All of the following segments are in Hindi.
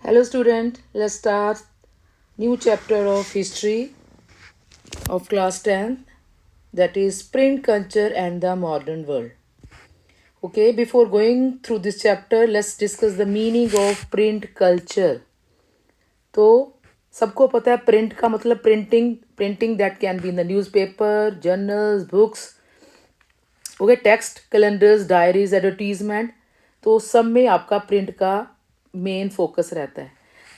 Hello student, let's start new chapter of history of class 10, that is print culture and the modern world. Okay, before going through this chapter, let's discuss the meaning of print culture. तो सबको पता है प्रिंट का मतलब printing that can be in the newspaper, journals, books, okay, text, calendars, diaries, advertisement. तो सब में आपका प्रिंट का मेन फोकस रहता है।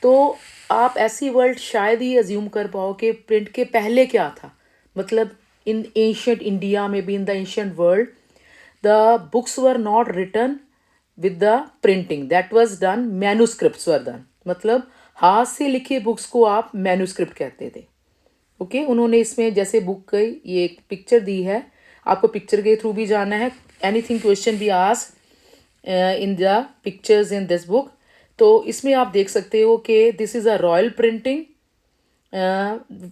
तो आप ऐसी वर्ल्ड शायद ही अज्यूम कर पाओ कि प्रिंट के पहले क्या था। मतलब इन एंशियंट इंडिया में भी, in the ancient world, the books were not written with the printing, that was done, manuscripts were done. मतलब हाथ से लिखे बुक्स को आप मैन्युस्क्रिप्ट कहते थे। ओके, उन्होंने इसमें जैसे बुक की ये एक पिक्चर दी है, आपको पिक्चर के थ्रू भी जाना है। Anything question be asked in the pictures in this book. तो इसमें आप देख सकते हो कि this is a royal printing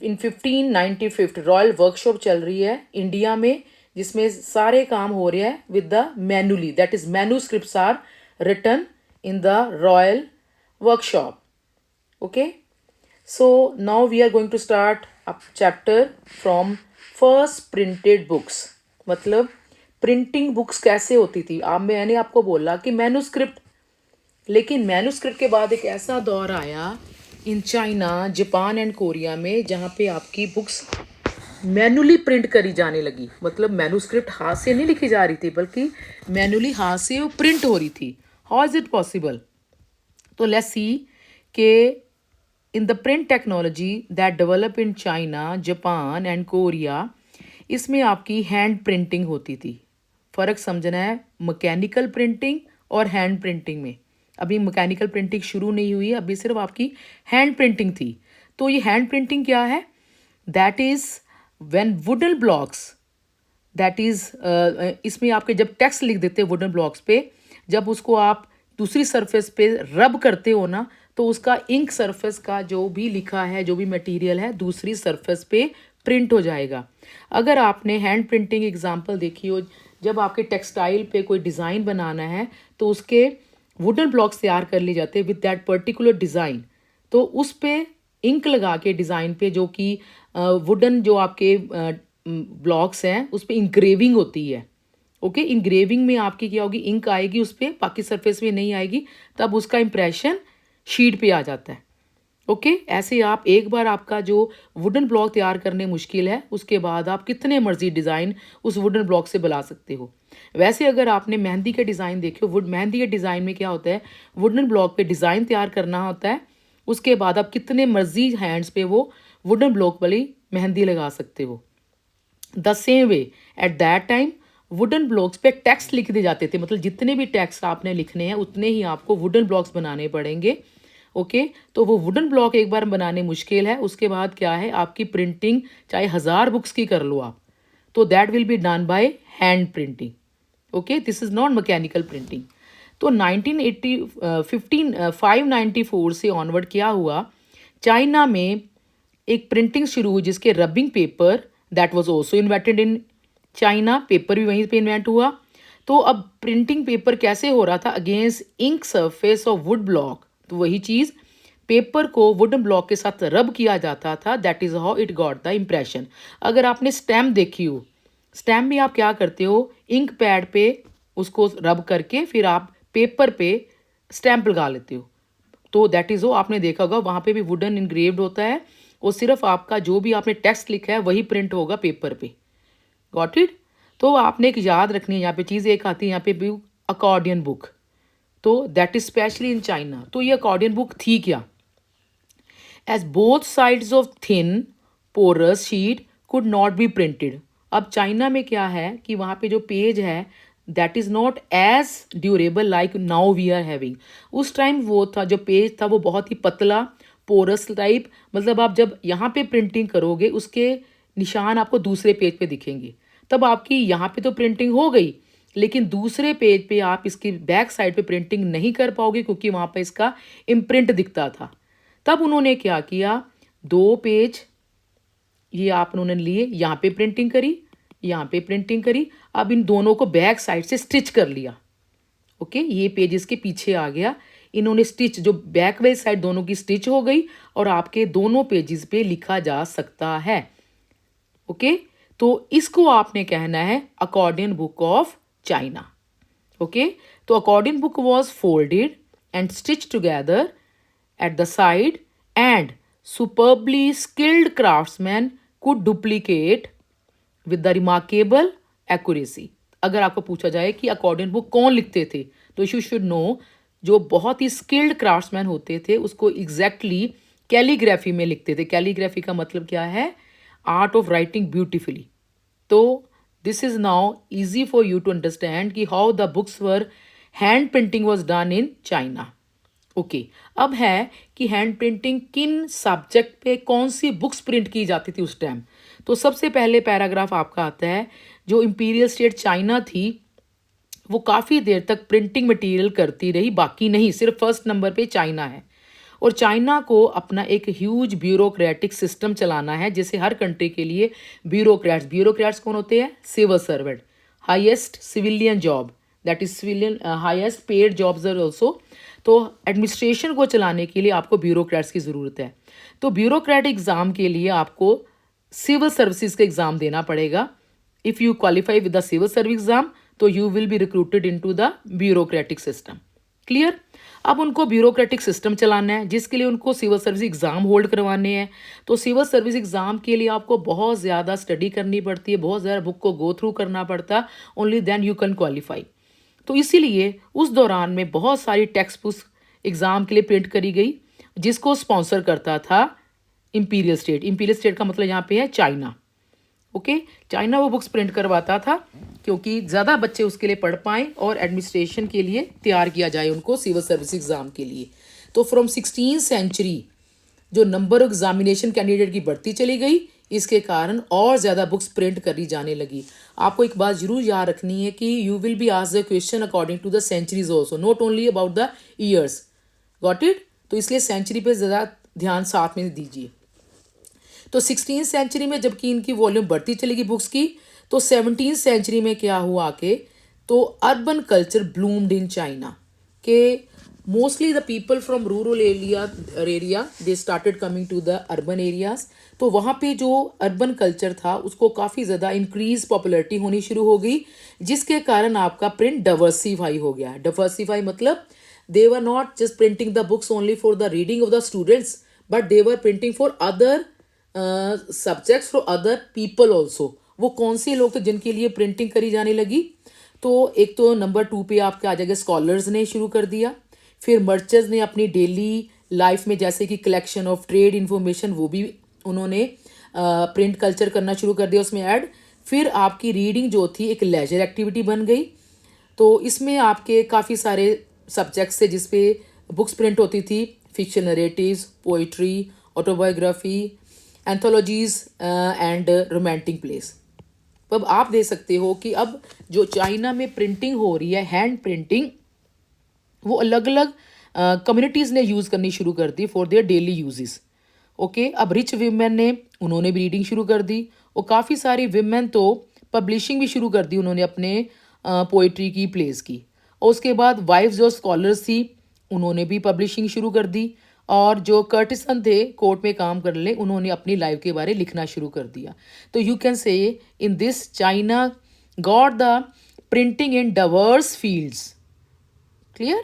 in 1595। Royal workshop चल रही है इंडिया में, जिसमें सारे काम हो रहे हैं with the manually, that is manuscripts are written in the royal workshop. Okay, so now we are going to start a chapter from first printed books। मतलब प्रिंटिंग बुक्स कैसे होती थी। आप मैंने आपको बोला कि मैन्युस्क्रिप्ट, लेकिन मैन्युस्क्रिप्ट के बाद एक ऐसा दौर आया in China, Japan and Korea में, जहाँ पे आपकी बुक्स मैनुअली प्रिंट करी जाने लगी। मतलब मैन्युस्क्रिप्ट हाथ से नहीं लिखी जा रही थी, बल्कि मैनुअली हाथ से वो प्रिंट हो रही थी। How is it possible? तो लेट्स सी के in the print technology that develop in China, Japan and Korea, इसमें आपकी हैंड प्रिंटिंग होती थी। फ़र्क समझना है मैकेनिकल प्रिंटिंग और हैंड प्रिंटिंग में। अभी मैकेनिकल प्रिंटिंग शुरू नहीं हुई है, अभी सिर्फ आपकी हैंड प्रिंटिंग थी। तो ये हैंड प्रिंटिंग क्या है? That is when wooden blocks, that is इसमें आपके जब टेक्स्ट लिख देते हैं वुडन ब्लॉक्स पे, जब उसको आप दूसरी सरफेस पे रब करते हो ना, तो उसका इंक सरफेस का जो भी लिखा है, जो भी मटेरियल है, दूसरी सरफेस पे प्रिंट हो जाएगा। अगर आपने हैंड प्रिंटिंग एग्जांपल देखी हो, जब आपके टेक्सटाइल पे कोई डिज़ाइन बनाना है तो उसके वुडन ब्लॉक्स तैयार कर लिए जाते हैं विद दैट पर्टिकुलर डिज़ाइन। तो उस पे इंक लगा के डिज़ाइन पे, जो कि वुडन जो आपके ब्लॉक्स हैं उस पर इंग्रेविंग होती है। ओके, इंग्रेविंग में आपकी क्या होगी, इंक आएगी उस पर, बाकी सरफेस में नहीं आएगी, तब उसका इंप्रेशन शीट पे आ जाता है। ओके, ऐसे आप एक बार आपका जो वुडन ब्लॉक तैयार करने मुश्किल है, उसके बाद आप कितने मर्जी डिज़ाइन उस वुडन ब्लॉक से बना सकते हो। वैसे अगर आपने मेहंदी के डिज़ाइन देखे हो, मेहंदी के डिज़ाइन में क्या होता है, वुडन ब्लॉक पे डिज़ाइन तैयार करना होता है, उसके बाद आप कितने मर्जी हैंड्स पे वो वुडन ब्लॉक वाली मेहंदी लगा सकते हो। The same way at that time wooden blocks पे टेक्स्ट लिख दिए जाते थे। मतलब जितने भी टेक्स्ट आपने लिखने हैं उतने ही आपको वुडन ब्लॉक्स बनाने पड़ेंगे। ओके, तो वो वुडन ब्लॉक एक बार बनाने मुश्किल है, उसके बाद क्या है, आपकी प्रिंटिंग चाहे 1000 बुक्स की कर लो आप, तो that will be done by hand printing. Okay, this is not mechanical printing. तो 594 से ऑनवर्ड क्या हुआ, चाइना में एक प्रिंटिंग शुरू हुई जिसके rubbing paper, that was also invented in China. Paper भी वहीं पे इन्वेंट हुआ। तो अब प्रिंटिंग पेपर कैसे हो रहा था, against ink surface of wood block. तो वही चीज़, पेपर को वुडन ब्लॉक के साथ रब किया जाता था, that is how it got the impression. अगर आपने स्टैम्प देखी हो, स्टैम्प भी आप क्या करते हो, इंक पैड पे उसको रब करके फिर आप पेपर पे स्टैम्प लगा लेते हो। तो दैट इज़ वो आपने देखा होगा, वहाँ पे भी वुडन इनग्रेव्ड होता है, वो सिर्फ आपका जो भी आपने टेक्स्ट लिखा है वही प्रिंट होगा पेपर पे। Got it? तो आपने एक याद रखनी है, यहाँ पे चीज़ एक आती है, यहाँ पे भी अकॉर्डियन बुक। तो that is specially in China. तो ये अकॉर्डियन बुक थी क्या? As both sides of thin porous sheet could not be printed. अब चाइना में क्या है कि वहाँ पे जो पेज है that is not as durable like now we are having. उस टाइम वो था, जो पेज था वो बहुत ही पतला, पोरस टाइप। मतलब आप जब यहाँ पे प्रिंटिंग करोगे उसके निशान आपको दूसरे पेज पे दिखेंगे। तब आपकी यहाँ पे तो प्रिंटिंग हो गई, लेकिन दूसरे पेज पे आप इसकी बैक साइड पे प्रिंटिंग नहीं कर पाओगे, क्योंकि वहाँ पे इसका इम्प्रिंट दिखता था। तब उन्होंने क्या किया, 2 पेज ये आप उन्होंने लिए, यहाँ पे प्रिंटिंग करी, यहाँ पे प्रिंटिंग करी। अब इन दोनों को बैक साइड से स्टिच कर लिया। ओके, ये पेज इसके पीछे आ गया, इन्होंने स्टिच, जो बैक वाली साइड दोनों की स्टिच हो गई और आपके दोनों पेजेस पे लिखा जा सकता है। ओके, तो इसको आपने कहना है accordion book of China. Okay, तो accordion book was folded and stitch together at the side and superbly skilled craftsmen could duplicate with the remarkable accuracy। अगर आपको पूछा जाए कि अकॉर्डियन बुक कौन लिखते थे, तो यू शुड नो जो बहुत ही स्किल्ड क्राफ्ट्समैन होते थे उसको एग्जैक्टली कैलीग्राफी में लिखते थे। कैलीग्राफी का मतलब क्या है? Art of writing beautifully. तो this is now easy for you to understand कि how the books were hand printing was done in China. Okay, अब है कि हैंड प्रिंटिंग किन सब्जेक्ट पे कौन सी बुक्स प्रिंट की जाती थी उस टाइम। तो सबसे पहले पैराग्राफ आपका आता है, जो इंपीरियल स्टेट चाइना थी वो काफ़ी देर तक प्रिंटिंग मटेरियल करती रही, बाकी नहीं, सिर्फ फर्स्ट नंबर पे चाइना है। और चाइना को अपना एक ह्यूज ब्यूरोक्रेटिक सिस्टम चलाना है, जैसे हर कंट्री के लिए ब्यूरोक्रेट्स कौन होते हैं? Civil servant, highest civilian job, that is civilian highest paid jobs are also. तो एडमिनिस्ट्रेशन को चलाने के लिए आपको ब्यूरोक्रेट्स की ज़रूरत है। तो ब्यूरोक्रेट एग्ज़ाम के लिए आपको सिविल सर्विसेज का एग्ज़ाम देना पड़ेगा। If you qualify with the civil service exam तो you will be recruited into the bureaucratic system. Clear? अब उनको ब्यूरोक्रेटिक सिस्टम चलाना है, जिसके लिए उनको सिविल सर्विस एग्ज़ाम होल्ड करवाने हैं। तो सिविल सर्विस एग्ज़ाम के लिए आपको बहुत ज़्यादा स्टडी करनी पड़ती है, बहुत ज़्यादा बुक को गो थ्रू करना पड़ता, only then you can qualify. तो इसीलिए उस दौरान में बहुत सारी टेक्स्ट बुक्स एग्ज़ाम के लिए प्रिंट करी गई, जिसको स्पॉन्सर करता था इंपीरियल स्टेट। इंपीरियल स्टेट का मतलब यहाँ पे है चाइना। ओके, चाइना वो बुक्स प्रिंट करवाता था क्योंकि ज़्यादा बच्चे उसके लिए पढ़ पाएँ और एडमिनिस्ट्रेशन के लिए तैयार किया जाए उनको सिविल सर्विस एग्ज़ाम के लिए। तो फ्रॉम 16th सेंचुरी जो नंबर ऑफ एग्जामिनेशन कैंडिडेट की बढ़ती चली गई, इसके कारण और ज़्यादा बुक्स प्रिंट करी जाने लगी। आपको एक बात जरूर याद रखनी है कि you will be asked the question according to the centuries also, not only about the years. Got it? तो इसलिए सेंचुरी पे ज़्यादा ध्यान साथ में दीजिए। तो 16th सेंचुरी में जबकि इनकी वॉल्यूम बढ़ती चलेगी बुक्स की, तो 17th सेंचुरी में क्या हुआ कि तो urban culture bloomed in China के mostly the people from rural area they started coming to the urban areas. तो वहाँ पे जो अर्बन कल्चर था उसको काफ़ी ज़्यादा इंक्रीज पॉपुलैरिटी होनी शुरू हो गई, जिसके कारण आपका प्रिंट डाइवर्सिफाई हो गया। डाइवर्सिफाई मतलब they were not just printing the books only for the reading of the students, but they were printing for other subjects, for other people also. वो कौन से लोग थे जिनके लिए प्रिंटिंग करी जाने लगी? तो एक तो नंबर 2 पे आपके आ जाएगा स्कॉलर्स ने शुरू कर दिया, फिर मर्चेंट्स ने अपनी डेली लाइफ में जैसे कि कलेक्शन ऑफ ट्रेड इन्फॉर्मेशन वो भी उन्होंने प्रिंट कल्चर करना शुरू कर दिया उसमें ऐड। फिर आपकी रीडिंग जो थी एक लेजर एक्टिविटी बन गई, तो इसमें आपके काफ़ी सारे सब्जेक्ट्स थे जिस पे बुक्स प्रिंट होती थी, fiction narratives, poetry, autobiography, anthologies and romantic place. अब आप देख सकते हो कि अब जो चाइना में प्रिंटिंग हो रही है, हैंड प्रिंटिंग, वो अलग अलग कम्युनिटीज़ ने यूज़ करनी शुरू कर दी for their daily uses. Okay, अब रिच वीमेन ने उन्होंने भी रीडिंग शुरू कर दी, और काफ़ी सारी वीमेन तो पब्लिशिंग भी शुरू कर दी उन्होंने अपने पोइट्री की, प्लेस की। और उसके बाद वाइफ्स जो स्कॉलर्स थी उन्होंने भी पब्लिशिंग शुरू कर दी, और जो कर्टिसन थे कोर्ट में काम कर ले उन्होंने अपनी लाइफ के बारे लिखना शुरू कर दिया। तो you can say in this China got the printing in diverse fields. Clear?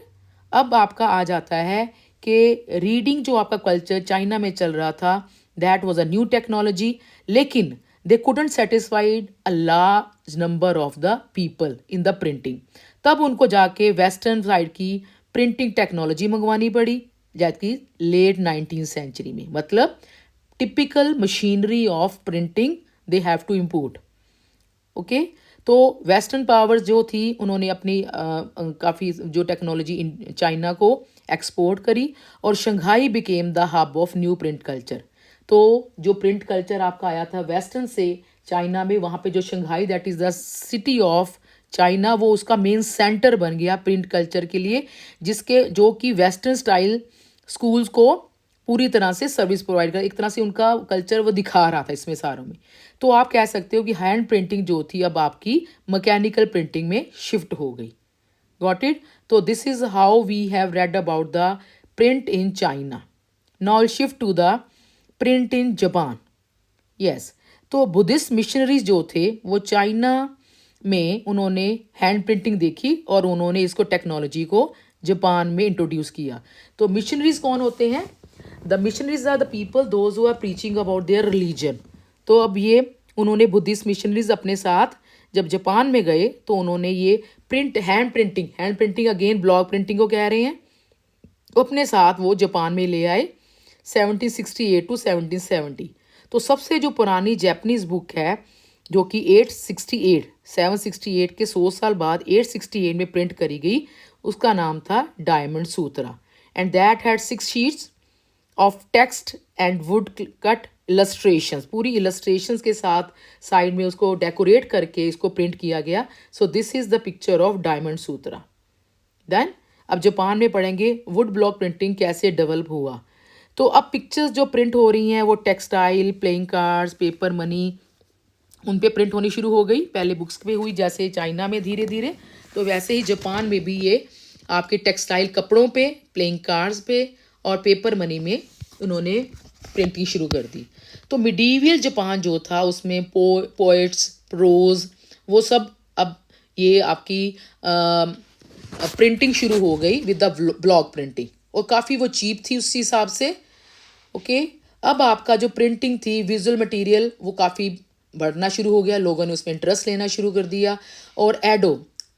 अब आपका आ जाता है कि रीडिंग जो आपका कल्चर चाइना में चल रहा था, that was a new technology, लेकिन they couldn't satisfied a large number of the people in the printing. तब उनको जाके वेस्टर्न साइड की प्रिंटिंग टेक्नोलॉजी मंगवानी पड़ी, जबकि लेट 19th सेंचुरी में, मतलब typical machinery of printing they have to import. Okay, तो वेस्टर्न पावर्स जो थी उन्होंने अपनी काफ़ी जो टेक्नोलॉजी इन चाइना को एक्सपोर्ट करी, और Shanghai became the hub of new print culture. तो जो प्रिंट कल्चर आपका आया था वेस्टर्न से चाइना में, वहाँ पे जो Shanghai that is the city of China, वो उसका मेन सेंटर बन गया प्रिंट कल्चर के लिए, जिसके जो कि वेस्टर्न स्टाइल स्कूल्स को पूरी तरह से सर्विस प्रोवाइड कर, एक तरह से उनका कल्चर वो दिखा रहा था इसमें सारों में। तो आप कह सकते हो कि हैंड प्रिंटिंग जो थी अब आपकी मैकेनिकल प्रिंटिंग में शिफ्ट हो गई। Got it? तो this is how we have read about the print in China. Now shift to the print in Japan. Yes, तो बुद्धिस्ट मिशनरीज जो थे वो चाइना में उन्होंने हैंड प्रिंटिंग देखी और उन्होंने इसको टेक्नोलॉजी को जापान में इंट्रोड्यूस किया. तो मिशनरीज कौन होते हैं? The missionaries are the people those who are preaching about their religion. तो अब ये उन्होंने बुद्धिस्ट मिशनरीज अपने साथ जब जापान में गए तो उन्होंने ये hand printing again block printing को कह रहे हैं, अपने साथ वो जापान में ले आए 1768 टू 1770. तो सबसे जो पुरानी जापानीज बुक है जो कि 768 के 100 साल बाद 868 में प्रिंट करी गई, उसका नाम था diamond Sutra. And that had 6 sheets of text and would cut illustrations. पूरी इलस्ट्रेशंस के साथ साइड में उसको डेकोरेट करके इसको प्रिंट किया गया. So this is the picture of diamond Sutra. Then अब जापान में पढ़ेंगे वुड ब्लॉक प्रिंटिंग कैसे डेवलप हुआ. तो अब पिक्चर्स जो प्रिंट हो रही हैं वो textile, playing cards, paper money, उन पे प्रिंट होनी शुरू हो गई. पहले बुक्स पे हुई जैसे चाइना में धीरे धीरे, तो वैसे ही जापान में भी ये आपके टेक्सटाइल कपड़ों पे, प्लेइंग कार्ड्स पे और पेपर मनी में उन्होंने प्रिंटिंग शुरू कर दी. तो मिडीवियल जापान जो था उसमें पोएट्स, प्रोज, वो सब अब ये आपकी प्रिंटिंग शुरू हो गई विद द ब्लॉक प्रिंटिंग, और काफ़ी वो चीप थी उस हिसाब से. ओके, अब आपका जो प्रिंटिंग थी, विजुअल मटेरियल, वो काफ़ी बढ़ना शुरू हो गया, लोगों ने उसमें इंटरेस्ट लेना शुरू कर दिया. और Edo,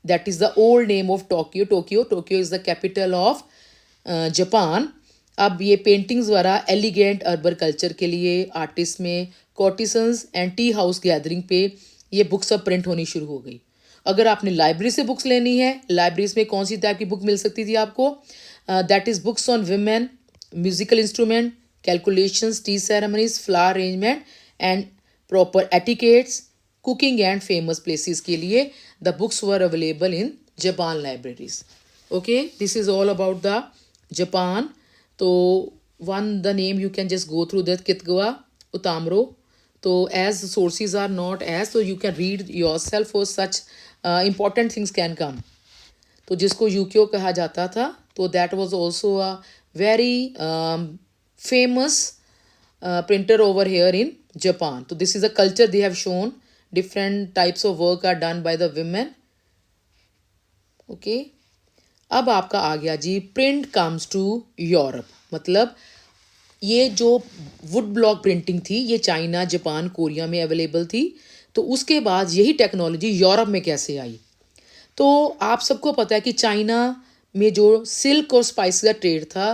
that is the old name of Tokyo is the capital of Japan. अब ये पेंटिंग्स द्वारा एलिगेंट अर्बन कल्चर के लिए आर्टिस्ट में कॉर्टिसन्स एंड टी हाउस गैदरिंग पे ये बुक्स अब प्रिंट होनी शुरू हो गई. अगर आपने लाइब्रेरी से बुक्स लेनी है, लाइब्रेरीज में कौन सी टाइप की बुक मिल सकती थी आपको? That is books on women, musical instrument, calculations, tea ceremonies, flower arrangement and proper etiquettes, cooking and famous places के लिए the books were available in Japan libraries. Okay, this is all about the Japan. तो the name you can just go through that, Kitgawa, Utamro. So as sources are not as, so you can read yourself for such important things can come. तो जिसको यूक्यो कहा जाता था, तो that was also a very famous printer over here in Japan. So this is a culture they have shown. Different types of work are done by the women. Okay. अब आपका आ गया जी प्रिंट कम्स टू यूरोप. मतलब ये जो वुड ब्लॉक प्रिंटिंग थी ये चाइना, जापान, कोरिया में अवेलेबल थी. तो उसके बाद यही टेक्नोलॉजी यूरोप में कैसे आई? तो आप सबको पता है कि चाइना में जो सिल्क और स्पाइस का ट्रेड था,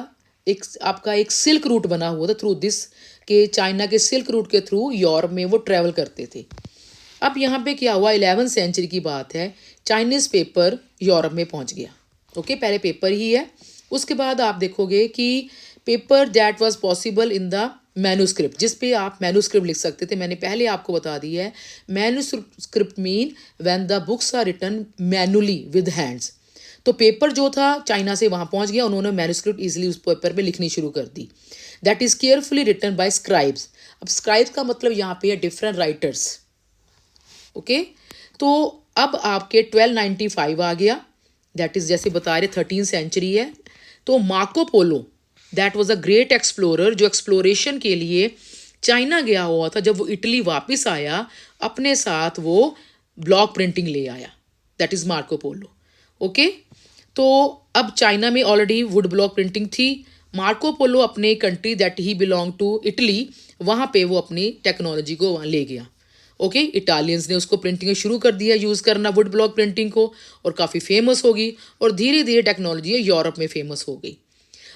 एक सिल्क रूट बना हुआ था थ्रू दिस, के चाइना के सिल्क रूट के थ्रू यूरोप में वो ट्रैवल करते थे. अब यहाँ पे क्या हुआ, 11वीं सेंचुरी की बात है, चाइनीज़ पेपर यूरोप में पहुँच गया. ओके, पहले पेपर ही है. उसके बाद आप देखोगे कि paper that was possible in the manuscript, जिस पे आप मैन्यूस्क्रिप्ट लिख सकते थे. मैंने पहले आपको बता दिया है, manuscript mean when the books are written manually with hands. तो पेपर जो था चाइना से वहाँ पहुँच गया, उन्होंने मैन्यूस्क्रिप्ट ईजिली उस पेपर पे लिखनी शुरू कर दी. That is carefully written by scribes. अब स्क्राइब्स का मतलब यहाँ पे है डिफरेंट राइटर्स. ओके, तो अब आपके 1295 आ गया, दैट इज़ जैसे बता रहे 13वीं सेंचुरी है. तो Marco Polo that was a great explorer, जो एक्सप्लोरेशन के लिए चाइना गया हुआ था. जब वो इटली वापस आया, अपने साथ वो ब्लॉक प्रिंटिंग ले आया. That is Marco Polo. Okay, तो अब चाइना में ऑलरेडी वुड ब्लॉक प्रिंटिंग थी. मार्को पोलो अपने country that he belong to Italy, वहाँ पे वो अपनी टेक्नोलॉजी को वहाँ ले गया. ओके, इटालियंस ने उसको प्रिंटिंग शुरू कर दिया, यूज़ करना वुड ब्लॉक प्रिंटिंग को, और काफ़ी फेमस होगी, और धीरे धीरे टेक्नोलॉजी यूरोप में फेमस हो गई.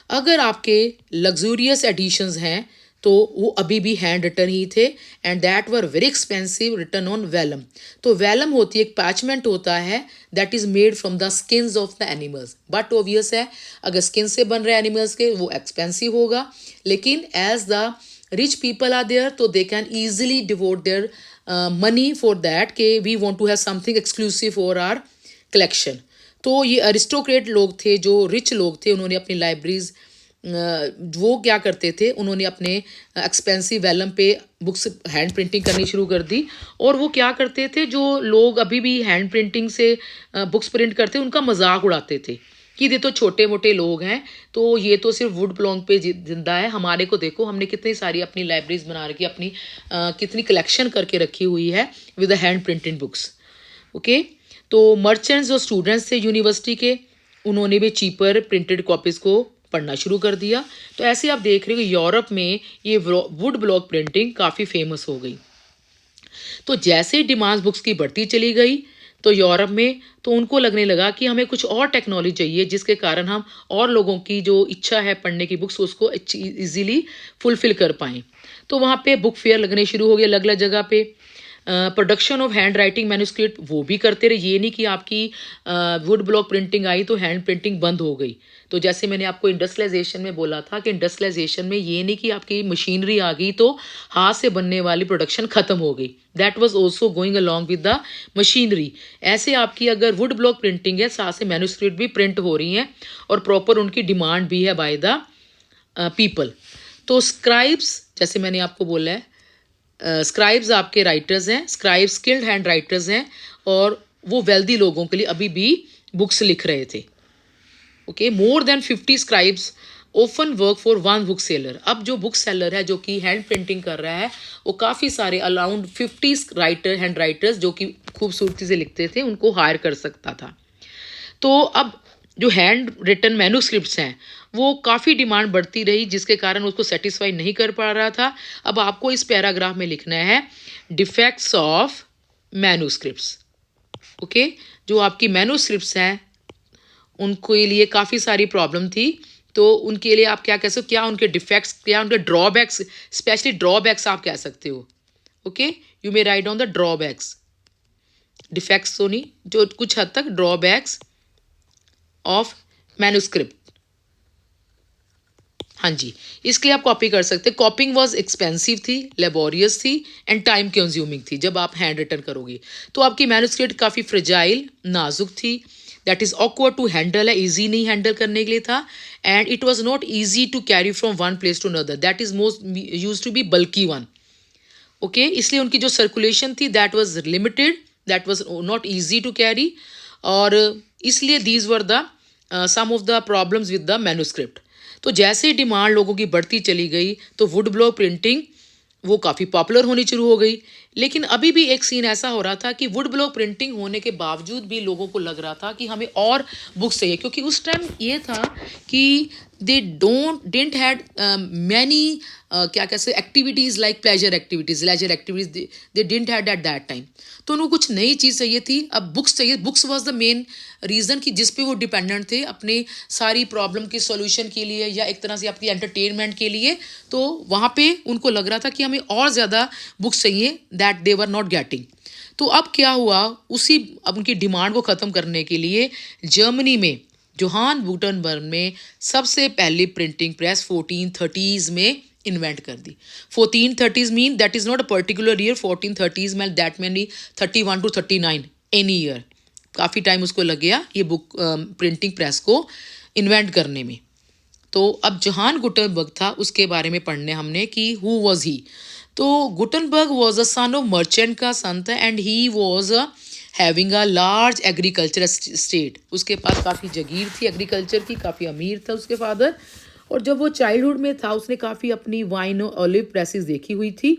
अगर आपके लग्जूरियस एडिशंस हैं तो वो अभी भी हैंड रिटन ही थे, and that were very expensive, written on vellum. तो वेलम होती है, एक पैचमेंट होता है that is made from the skins of the animals. But obvious है, अगर स्किन से बन रहे एनिमल्स के वो एक्सपेंसिव होगा, लेकिन as the rich people are there तो they can easily devote their money for that, के we want to have something exclusive for our collection. तो ये अरिस्टोक्रेट लोग थे, जो रिच लोग थे, उन्होंने अपनी लाइब्रेरीज वो क्या करते थे, उन्होंने अपने एक्सपेंसिव वेलम पे बुक्स हैंड प्रिंटिंग करनी शुरू कर दी. और वो क्या करते थे, जो लोग अभी भी हैंड प्रिंटिंग से बुक्स प्रिंट करते उनका मजाक उड़ाते थे कि ये तो छोटे मोटे लोग हैं, तो ये तो सिर्फ वुड ब्लॉक पे जिंदा है, हमारे को देखो हमने कितनी सारी अपनी लाइब्रेरीज बना रखी, अपनी कितनी कलेक्शन करके रखी हुई है with the hand printed books. Okay, तो मर्चेंट्स और स्टूडेंट्स थे यूनिवर्सिटी के, उन्होंने भी चीपर प्रिंटेड कॉपीज़ को पढ़ना शुरू कर दिया। तो ऐसे आप देख रहे हो यूरोप में ये वुड ब्लॉक प्रिंटिंग काफ़ी फेमस हो गई। तो जैसे ही डिमांड बुक्स की बढ़ती चली गई तो यूरोप में तो उनको लगने लगा कि हमें कुछ और टेक्नोलॉजी चाहिए जिसके कारण हम और लोगों की जो इच्छा है पढ़ने की बुक्स उसको इजीली फुलफिल कर पाएँ। तो वहाँ पे बुक फेयर लगने शुरू हो गए अलग अलग जगह पे। Production of hand writing manuscript वो भी करते रहे, ये नहीं कि आपकी वुड ब्लॉक प्रिंटिंग आई तो हैंड प्रिंटिंग बंद हो गई। तो जैसे मैंने आपको इंडस्ट्रियलाइजेशन में बोला था कि इंडस्ट्रियलाइजेशन में ये नहीं कि आपकी मशीनरी आ गई तो हाथ से बनने वाली प्रोडक्शन ख़त्म हो गई, that was also going along with the machinery. ऐसे आपकी अगर वुड ब्लॉक प्रिंटिंग है साथ से मैन्यूस्क्रिप्ट भी प्रिंट हो रही हैं और प्रॉपर उनकी डिमांड भी है बाय द पीपल। तो स्क्राइब्स जैसे मैंने आपको बोला है, स्क्राइब्स आपके राइटर्स हैं, स्क्राइब स्किल्ड हैंड राइटर्स हैं और वो वेल्दी लोगों के लिए अभी भी बुक्स लिख रहे थे। Okay, more than 50 scribes often work for one book seller. अब जो बुक सेलर है जो कि हैंड प्रिंटिंग कर रहा है वो काफ़ी सारे अराउंड 50 राइटर हैंड राइटर्स जो कि खूबसूरती से लिखते थे उनको हायर कर सकता था। तो अब जो हैंड रिटन मैन्यूस्क्रिप्ट्स हैं वो काफ़ी डिमांड बढ़ती रही जिसके कारण उसको सेटिस्फाई नहीं कर पा रहा था। अब आपको इस पैराग्राफ में लिखना है डिफेक्ट्स ऑफ मैन्यूस्क्रिप्ट्स। ओके, जो आपकी मैन्यूस्क्रिप्ट्स हैं उनके लिए काफ़ी सारी प्रॉब्लम थी, तो उनके लिए आप क्या कह सकते हो, क्या उनके डिफेक्ट्स, क्या उनके ड्रॉबैक्स, स्पेशली ड्रॉबैक्स आप कह सकते हो। Okay, you may write down the drawbacks, defects तो नहीं, जो कुछ हद तक ड्रॉबैक्स ऑफ मैन्यूस्क्रिप्ट। हाँ जी, इसके लिए आप कॉपी कर सकते हैं। कॉपिंग वॉज एक्सपेंसिव थी, लेबोरियस थी एंड टाइम कंज्यूमिंग थी। जब आप हैंड रिटन करोगे तो आपकी मैन्यूस्क्रिप्ट काफ़ी फ्रेजाइल, नाजुक थी, that is awkward to handle है, ईजी नहीं हैंडल करने के लिए था, and it was not easy to carry from one place to another, that is most used to be bulky one. Okay, इसलिए उनकी जो सर्कुलेशन थी that was limited, that was not easy to carry, और इसलिए these were the some of the problems with the manuscript. तो जैसे ही डिमांड लोगों की बढ़ती चली गई तो वुड ब्लॉक प्रिंटिंग वो काफ़ी पॉपुलर होनी शुरू हो गई। लेकिन अभी भी एक सीन ऐसा हो रहा था कि वुड ब्लॉक प्रिंटिंग होने के बावजूद भी लोगों को लग रहा था कि हमें और बुक्स चाहिए, क्योंकि उस टाइम ये था कि दे डेंट हैड मैनी क्या कहते हैं activities like pleasure activities, leisure activities, they didn't had at that time. तो उनको कुछ नई चीज़ चाहिए थी, अब बुक्स चाहिए। Books was the main reason कि जिस पे वो डिपेंडेंट थे अपने सारी प्रॉब्लम के सॉल्यूशन के लिए या एक तरह से आपकी एंटरटेनमेंट के लिए। तो वहाँ पे उनको लग रहा था कि हमें और ज़्यादा बुक्स चाहिए, that they were not getting. तो अब क्या हुआ, उसी अब उनकी डिमांड को ख़त्म करने के लिए जर्मनी में जोहान गुटेनबर्ग में सबसे पहली प्रिंटिंग प्रेस 1430s में इन्वेंट कर दी। 1430s mean that is not a particular year, 1430s में that many 31 to 39 any year, काफ़ी टाइम उसको लग गया ये बुक प्रिंटिंग प्रेस को इन्वेंट करने में। तो अब जोहान गुटेनबर्ग था उसके बारे में पढ़ने हमने कि हु वॉज ही। तो Gutenberg was a son of merchant का सन था and he was having a large agriculture state. उसके पास काफ़ी जगीर थी एग्रीकल्चर की, काफ़ी अमीर था उसके फादर। और जब वो चाइल्डहुड में था उसने काफ़ी अपनी वाइन और ऑलिव प्रेसेस देखी हुई थी,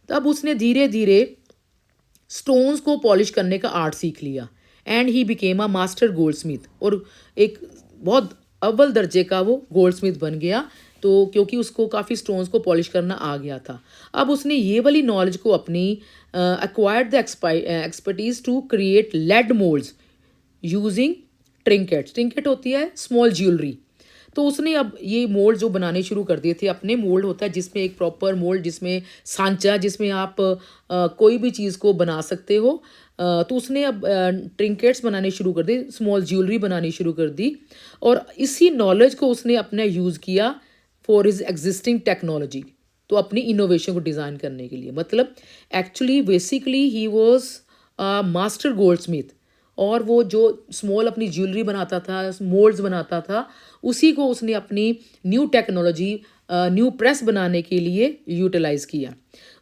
तब उसने धीरे धीरे स्टोन्स को पॉलिश करने का आर्ट सीख लिया and he became a master gold Smith, और एक बहुत अव्वल दर्जे का वो गोल्ड स्मिथ बन गया। तो क्योंकि उसको काफ़ी स्टोन्स को पॉलिश करना आ गया था, अब उसने ये वाली नॉलेज को अपनी acquired the expertise to create lead molds using trinkets। Trinket होती है स्मॉल ज्वेलरी। तो उसने अब ये मोल्ड जो बनाने शुरू कर दिए थे अपने। मोल्ड होता है जिसमें एक प्रॉपर मोल्ड, जिसमें सांचा, जिसमें आप कोई भी चीज़ को बना सकते हो। तो उसने अब ट्रिंकेट्स बनाने शुरू कर दी, स्मॉल ज्वेलरी बनानी शुरू कर दी, और इसी नॉलेज को उसने अपने यूज़ किया फॉर हिज एग्जिस्टिंग टेक्नोलॉजी, तो अपनी इनोवेशन को डिज़ाइन करने के लिए। मतलब actually basically he was master gold Smith, और वो जो स्मॉल अपनी ज्वेलरी बनाता था, मोल्ड्स बनाता था, उसी को उसने अपनी न्यू टेक्नोलॉजी, न्यू प्रेस बनाने के लिए यूटिलाइज़ किया।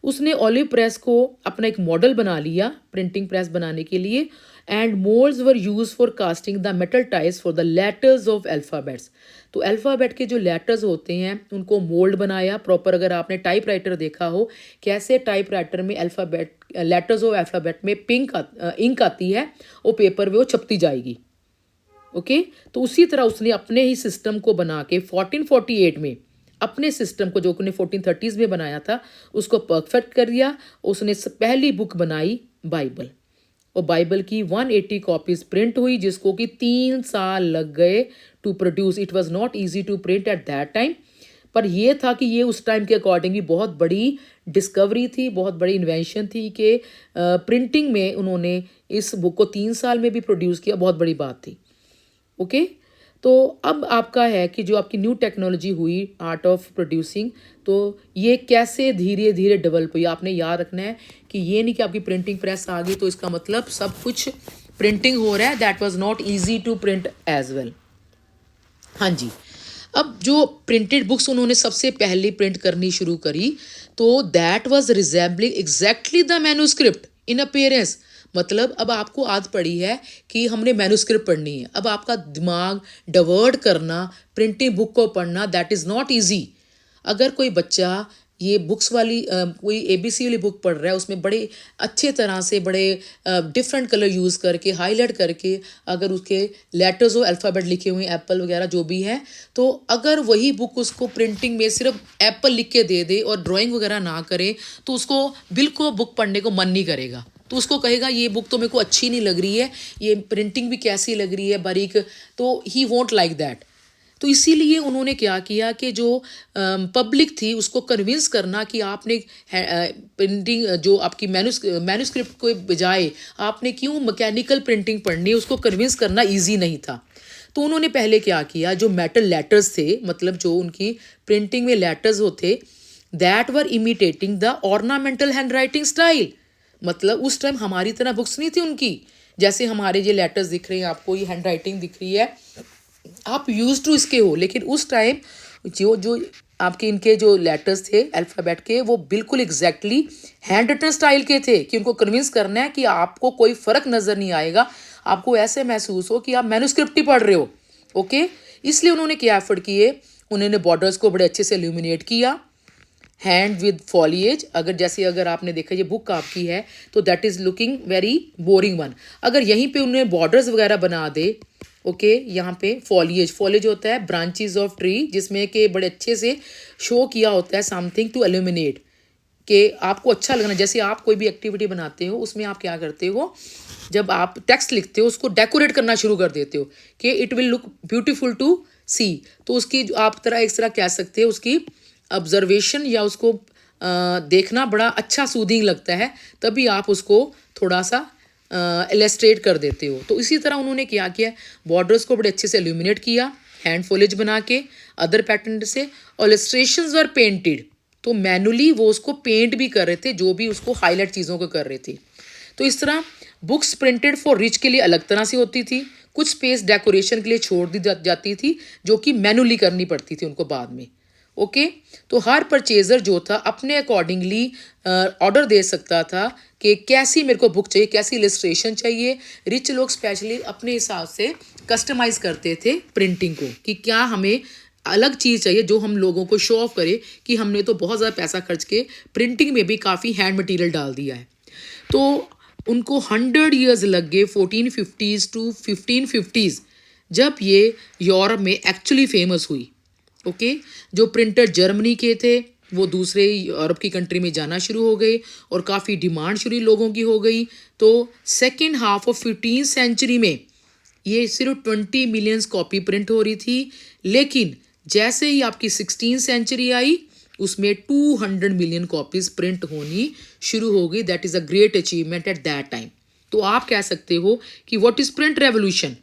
उसने ऑलिव प्रेस को अपना एक मॉडल बना लिया प्रिंटिंग प्रेस बनाने के लिए, and moulds were use for casting the metal tiles for the letters of alphabets. तो अल्फ़ाबेट के जो लेटर्स होते हैं उनको मोल्ड बनाया प्रॉपर। अगर आपने टाइप राइटर देखा हो कैसे टाइप राइटर में अल्फ़ाबेट लेटर्स ऑफ अल्फ़ाबेट में इंक आती है, वो पेपर पे वो छपती जाएगी। ओके, तो उसी तरह उसने अपने ही सिस्टम को बना के 1448 में अपने सिस्टम को, जो उसने 1430s में बनाया था, उसको परफेक्ट कर दिया। उसने पहली बुक बनाई बाइबल, और बाइबल की 180 कॉपीज प्रिंट हुई, जिसको कि 3 साल लग गए to produce. It was not easy to print at that time, पर ये था कि ये उस टाइम के अकॉर्डिंग भी बहुत बड़ी डिस्कवरी थी, बहुत बड़ी इन्वेंशन थी कि प्रिंटिंग में उन्होंने इस बुक को 3 साल में भी प्रोड्यूस किया, बहुत बड़ी बात थी। ओके, तो अब आपका है कि जो आपकी न्यू टेक्नोलॉजी हुई आर्ट ऑफ प्रोड्यूसिंग, तो ये कैसे धीरे धीरे डेवलप हुई। आपने याद रखना है कि ये नहीं कि आपकी प्रिंटिंग प्रेस आ गई तो इसका मतलब सब कुछ प्रिंटिंग हो रहा है। That was not easy to print as well. हाँ जी, अब जो प्रिंटेड बुक्स उन्होंने सबसे पहले प्रिंट करनी शुरू करी, तो that was resembling exactly the manuscript in appearance. मतलब अब आपको आदत पड़ी है कि हमने मैन्युस्क्रिप्ट पढ़नी है। अब आपका दिमाग डाइवर्ट करना प्रिंटिंग बुक को पढ़ना, दैट इज़ नॉट ईजी। अगर कोई बच्चा ये बुक्स वाली कोई ABC वाली बुक पढ़ रहा है, उसमें बड़े अच्छे तरह से बड़े डिफरेंट कलर यूज़ करके हाईलाइट करके अगर उसके लेटर्स और अल्फ़ाबेट लिखे हुए हैं, एप्पल वगैरह जो भी है, तो अगर वही बुक उसको प्रिंटिंग में सिर्फ एप्पल लिख के दे दे और ड्राइंग वगैरह ना करे, तो उसको बिल्कुल बुक पढ़ने को मन नहीं करेगा। तो उसको कहेगा ये बुक तो मेरे को अच्छी नहीं लग रही है, ये प्रिंटिंग भी कैसी लग रही है बारीक, तो ही वोंट लाइक दैट। तो इसीलिए उन्होंने क्या किया कि जो पब्लिक थी उसको कन्विंस करना कि आपने प्रिंटिंग जो आपकी मैन्युस्क्रिप्ट को बजाय आपने क्यों मैकेनिकल प्रिंटिंग पढ़नी है, उसको कन्विंस करना इजी नहीं था। तो उन्होंने पहले क्या किया, जो मेटल लेटर्स थे, मतलब जो उनकी प्रिंटिंग में लेटर्स होते, that were imitating the ornamental hand writing style. मतलब उस टाइम हमारी तरह बुक्स नहीं थी उनकी, जैसे हमारे ये लेटर्स दिख रहे हैं आपको, ये हैंड राइटिंग दिख रही है, आप यूज टू इसके हो। लेकिन उस टाइम जो जो आपके इनके जो लेटर्स थे अल्फ़ाबेट के, वो बिल्कुल एग्जैक्टली हैंड रिटन स्टाइल के थे कि उनको कन्विंस करना है कि आपको कोई फ़र्क नज़र नहीं आएगा, आपको ऐसे महसूस हो कि आप मैन्युस्क्रिप्ट ही पढ़ रहे हो। ओके, इसलिए उन्होंने क्या एफर्ट किए, उन्होंने बॉर्डर्स को बड़े अच्छे से इल्यूमिनेट किया, हैंड विद फॉलिएज। अगर आपने देखा ये बुक आपकी है तो that is looking very boring one. अगर यहीं पे उन्हें बॉर्डर्स वगैरह बना दे, ओके, यहाँ पे फॉलिएज होता है ब्रांचेस ऑफ ट्री, जिसमें कि बड़े अच्छे से शो किया होता है समथिंग टू एल्यूमिनेट, कि आपको अच्छा लगना। जैसे आप कोई भी एक्टिविटी बनाते हो, उसमें आप क्या करते हो, जब आप टेक्स्ट लिखते हो उसको डेकोरेट करना शुरू कर देते हो कि it will look beautiful to see. तो उसकी आप इस तरह कह सकते हो, उसकी ऑब्जर्वेशन या उसको देखना बड़ा अच्छा सूदिंग लगता है, तभी आप उसको थोड़ा सा इलस्ट्रेट कर देते हो। तो इसी तरह उन्होंने क्या किया, बॉर्डर्स को बड़े अच्छे से इल्यूमिनेट किया हैंड फॉलिएज बना के अदर पैटर्न से, और इलस्ट्रेशंस वर पेंटेड। तो मैनुअली वो उसको पेंट भी कर रहे थे, जो भी उसको हाईलाइट चीज़ों को कर रहे थे। तो इस तरह बुक्स प्रिंटेड फॉर रिच के लिए अलग तरह से होती थी, कुछ स्पेस डेकोरेशन के लिए छोड़ दी जाती थी, जो कि मैनुअली करनी पड़ती थी उनको बाद में। ओके, तो हर परचेज़र जो था अपने अकॉर्डिंगली ऑर्डर दे सकता था कि कैसी मेरे को बुक चाहिए, कैसी इलस्ट्रेशन चाहिए। रिच लोग स्पेशली अपने हिसाब से कस्टमाइज़ करते थे प्रिंटिंग को, कि क्या हमें अलग चीज़ चाहिए जो हम लोगों को शो ऑफ करे कि हमने तो बहुत ज़्यादा पैसा खर्च के प्रिंटिंग में भी काफ़ी हैंड मटेरियल डाल दिया है। तो उनको 100 ईयर्स लग गए 1450s टू 1550s, जब ये यूरोप में एक्चुअली फेमस हुई। ओके, जो प्रिंटर जर्मनी के थे वो दूसरे यूरोप की कंट्री में जाना शुरू हो गए और काफ़ी डिमांड शुरू लोगों की हो गई। तो second half of 15th century में ये सिर्फ 20 मिलियंस कॉपी प्रिंट हो रही थी, लेकिन जैसे ही आपकी 16th सेंचुरी आई उसमें 200 मिलियन कॉपीज प्रिंट होनी शुरू हो गई। That is a great achievement eight that time. तो आप कह सकते हो कि व्हाट इज़ प्रिंट रेवोल्यूशन।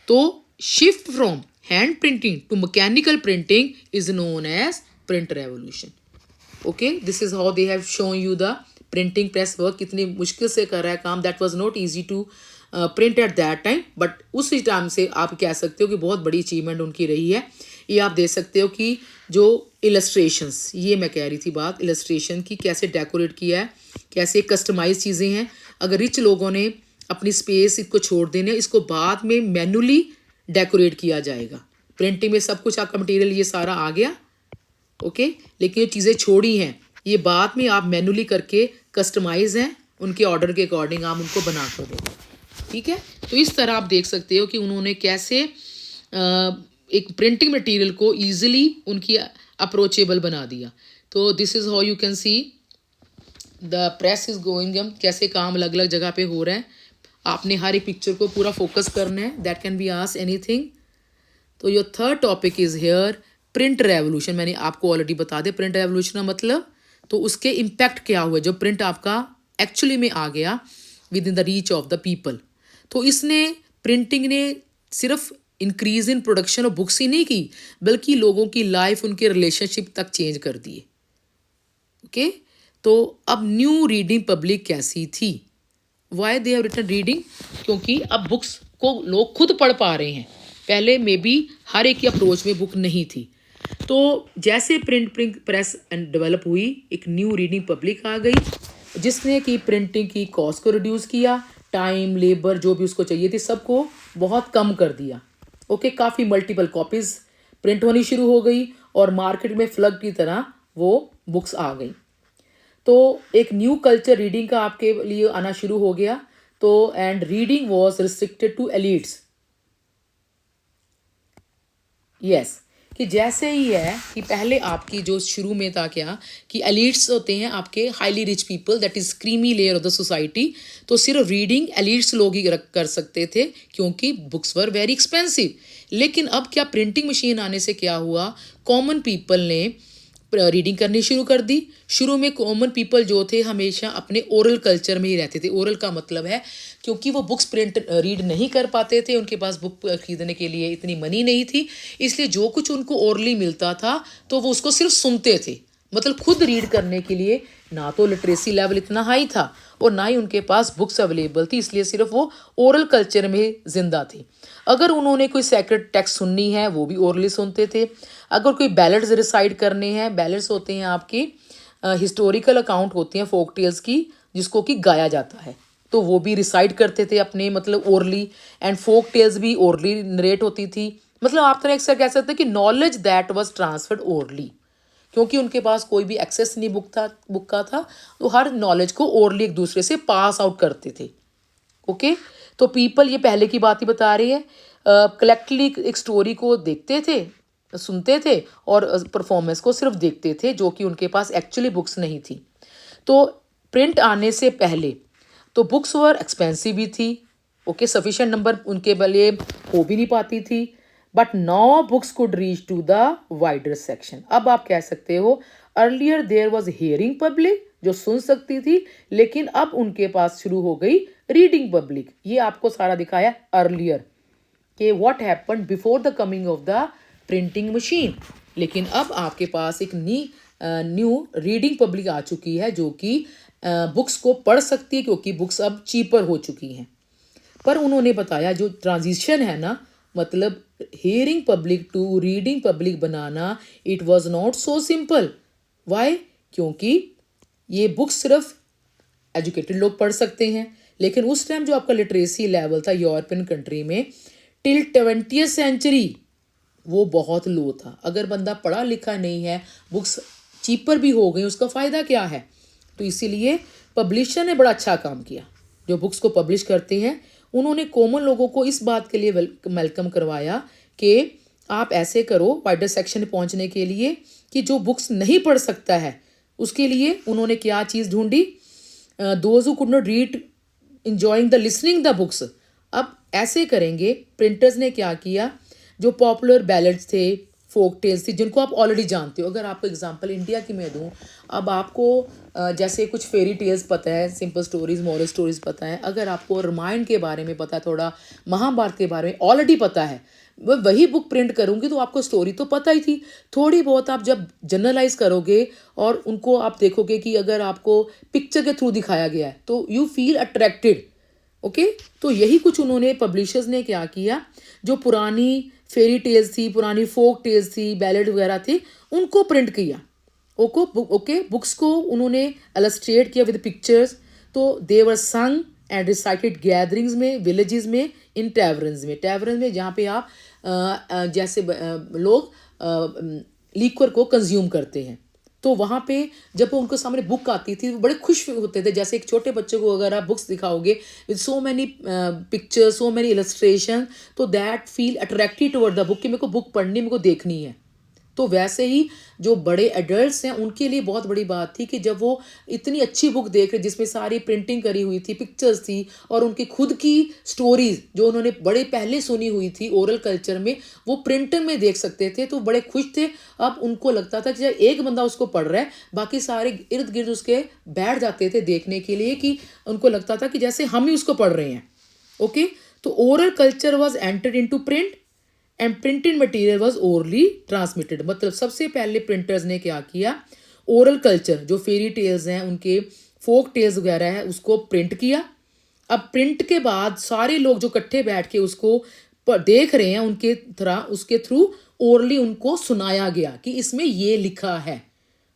तो shift from hand printing to mechanical printing is known as print revolution. Okay, this is how they have shown you the printing press work कितनी मुश्किल से कर रहा है काम। that was not easy to print at that time, but उस टाइम से आप कह सकते हो कि बहुत बड़ी अचीवमेंट उनकी रही है। ये आप देख सकते हो कि जो इलस्ट्रेशंस, ये मैं कह रही थी बात इलस्ट्रेशन की, कैसे डेकोरेट किया है, कैसे कस्टमाइज चीज़ें हैं। अगर रिच लोगों ने अपनी स्पेस इसको छोड़ देने, इसको बाद में मैनुअली डेकोरेट किया जाएगा। प्रिंटिंग में सब कुछ आपका मटेरियल ये सारा आ गया, ओके, लेकिन ये चीज़ें छोड़ी हैं, ये बाद में आप मैनुअली करके कस्टमाइज हैं, उनके ऑर्डर के अकॉर्डिंग आप उनको बना कर दो, ठीक है। तो इस तरह आप देख सकते हो कि उन्होंने कैसे एक प्रिंटिंग मटेरियल को ईजिली उनकी अप्रोचेबल बना दिया। तो this is how you can see the press is going, कैसे काम अलग अलग जगह पे हो रहा है। आपने हर एक पिक्चर को पूरा फोकस करना है, that can be asked anything. तो your third topic is here print revolution. मैंने आपको ऑलरेडी बता दिया प्रिंट रेवोल्यूशन का मतलब, तो उसके इम्पैक्ट क्या हुए, जो प्रिंट आपका एक्चुअली में आ गया within the reach of the people. तो इसने प्रिंटिंग ने सिर्फ increase in production of books ही नहीं की, बल्कि लोगों की लाइफ, उनके रिलेशनशिप तक चेंज कर दिए, ओके। तो अब न्यू रीडिंग पब्लिक कैसी थी, why they have written reading, क्योंकि अब बुक्स को लोग खुद पढ़ पा रहे हैं, पहले में भी हर एक की अप्रोच में बुक नहीं थी। तो जैसे प्रिंट प्रेस डेवलप हुई, एक न्यू रीडिंग पब्लिक आ गई, जिसने कि प्रिंटिंग की कॉस्ट को रिड्यूस किया, टाइम लेबर जो भी उसको चाहिए थी सबको बहुत कम कर दिया, ओके। काफ़ी मल्टीपल कॉपीज़ प्रिंट होनी शुरू हो गई और मार्केट में फ्लड की तरह वो बुक्स आ गई। तो एक न्यू कल्चर रीडिंग का आपके लिए आना शुरू हो गया। तो and reading was restricted to elites, yes, कि जैसे ही है कि पहले आपकी जो शुरू में था क्या कि एलिट्स होते हैं आपके highly rich people, that is creamy layer of the society. तो सिर्फ रीडिंग एलिट्स लोग ही कर सकते थे, क्योंकि बुक्स वर वेरी एक्सपेंसिव। लेकिन अब क्या प्रिंटिंग मशीन आने से क्या हुआ, कॉमन पीपल ने रीडिंग करनी शुरू कर दी। शुरू में कॉमन पीपल जो थे हमेशा अपने ओरल कल्चर में ही रहते थे। ओरल का मतलब है क्योंकि वो बुक्स प्रिंट रीड नहीं कर पाते थे, उनके पास बुक खरीदने के लिए इतनी मनी नहीं थी, इसलिए जो कुछ उनको ओरली मिलता था तो वो उसको सिर्फ सुनते थे। मतलब खुद रीड करने के लिए ना तो लिटरेसी लेवल इतना हाई था और ना ही उनके पास बुक्स अवेलेबल थी, इसलिए सिर्फ वो ओरल कल्चर में जिंदा थी। अगर उन्होंने कोई सेक्रेट टेक्स्ट सुननी है वो भी ओरली सुनते थे। अगर कोई बैलेट्स रिसाइड करने हैं, बैलेट्स होते हैं आपकी हिस्टोरिकल अकाउंट होती हैं फोक टेल्स की, जिसको कि गाया जाता है, तो वो भी रिसाइड करते थे अपने मतलब ओरली। एंड फोक टेल्स भी ओरली नरेट होती थी। मतलब आप तरह एक कह सकते हैं कि knowledge that was transferred orally, क्योंकि उनके पास कोई भी एक्सेस नहीं बुक का था, तो हर नॉलेज को ओरली एक दूसरे से पास आउट करते थे, ओके। तो पीपल, ये पहले की बात ही बता रही है, कलेक्टली एक स्टोरी को देखते थे, सुनते थे और परफॉर्मेंस को सिर्फ देखते थे, जो कि उनके पास एक्चुअली बुक्स नहीं थी। तो प्रिंट आने से पहले तो बुक्स वर एक्सपेंसिव भी थी, ओके, सफिशिएंट नंबर उनके लिए हो भी नहीं पाती थी। But now books could reach to the wider section. अब आप कह सकते हो earlier there was hearing public जो सुन सकती थी, लेकिन अब उनके पास शुरू हो गई रीडिंग पब्लिक। ये आपको सारा दिखाया अर्लियर कि what happened before the coming of the printing machine. लेकिन अब आपके पास एक न्यू रीडिंग पब्लिक आ चुकी है जो कि बुक्स को पढ़ सकती है, क्योंकि बुक्स अब चीपर हो चुकी हैं। पर उन्होंने बताया जो ट्रांजिशन है ना, मतलब hearing public to reading public बनाना, it was not so simple. Why? क्योंकि ये बुक्स सिर्फ एजुकेटेड लोग पढ़ सकते हैं, लेकिन उस टाइम जो आपका लिटरेसी लेवल था यूरोपियन कंट्री में टिल 20th सेंचुरी वो बहुत लो था। अगर बंदा पढ़ा लिखा नहीं है, बुक्स चीपर भी हो गई, उसका फ़ायदा क्या है? तो इसीलिए पब्लिशर ने बड़ा अच्छा काम किया। जो बुक्स को पब्लिश करते हैं उन्होंने कॉमन लोगों को इस बात के लिए वेलकम करवाया कि आप ऐसे करो वाइडर सेक्शन में पहुंचने के लिए कि जो बुक्स नहीं पढ़ सकता है उसके लिए उन्होंने क्या चीज़ ढूंढी, those who could not read enjoying the listening the books. अब ऐसे करेंगे, प्रिंटर्स ने क्या किया, जो पॉपुलर बैलेट्स थे, फोक टेल्स थी, जिनको आप ऑलरेडी जानते हो। अगर आपको एग्जांपल इंडिया की मैं दूं, अब आपको जैसे कुछ फेरी टेल्स पता है, सिंपल स्टोरीज, मॉरल स्टोरीज पता है, अगर आपको रामायण के बारे में पता है, थोड़ा महाभारत के बारे में ऑलरेडी पता है, वही बुक प्रिंट करूँगी तो आपको स्टोरी तो पता ही थी। थोड़ी बहुत आप जब जनरलाइज करोगे और उनको आप देखोगे कि अगर आपको पिक्चर के थ्रू दिखाया गया है तो यू फील अट्रैक्टेड, ओके। तो यही कुछ उन्होंने पब्लिशर्स ने क्या किया, जो पुरानी फेरी टेल्स थी, पुरानी फोक टेल्स थी, बैलेड वगैरह थी, उनको प्रिंट किया, ओके। बुक्स को उन्होंने इलस्ट्रेट किया विद पिक्चर्स। तो दे वर संग एंड रिसाइटेड गैदरिंग्स में, विलेजेस में, इन टैवरन्स में। टैवरन में जहाँ पे आप जैसे लोग लिक्वर को कंज्यूम करते हैं, तो वहाँ पे जब उनको सामने बुक आती थी वो बड़े खुश होते थे। जैसे एक छोटे बच्चे को अगर आप बुक्स दिखाओगे with so many pictures, so many illustration, तो that feel attracted toward the book कि मेरे को बुक पढ़नी, मेरे को देखनी है। तो वैसे ही जो बड़े एडल्ट्स हैं उनके लिए बहुत बड़ी बात थी कि जब वो इतनी अच्छी बुक देख रहे जिसमें सारी प्रिंटिंग करी हुई थी, पिक्चर्स थी, और उनकी खुद की स्टोरीज जो उन्होंने बड़े पहले सुनी हुई थी ओरल कल्चर में, वो प्रिंटर में देख सकते थे, तो बड़े खुश थे। अब उनको लगता था कि जब एक बंदा उसको पढ़ रहा है, बाकी सारे इर्द गिर्द उसके बैठ जाते थे देखने के लिए, कि उनको लगता था कि जैसे हम ही उसको पढ़ रहे हैं। ओके, तो oral culture was entered into print and printed material was orally transmitted. मतलब सबसे पहले प्रिंटर्स ने क्या किया, ओरल कल्चर जो फेरी टेल्स हैं, उनके फोक टेल्स वगैरह है, उसको प्रिंट किया। अब प्रिंट के बाद सारे लोग जो इकट्ठे बैठ के उसको देख रहे हैं, उसके थ्रू ओरली उनको सुनाया गया कि इसमें ये लिखा है।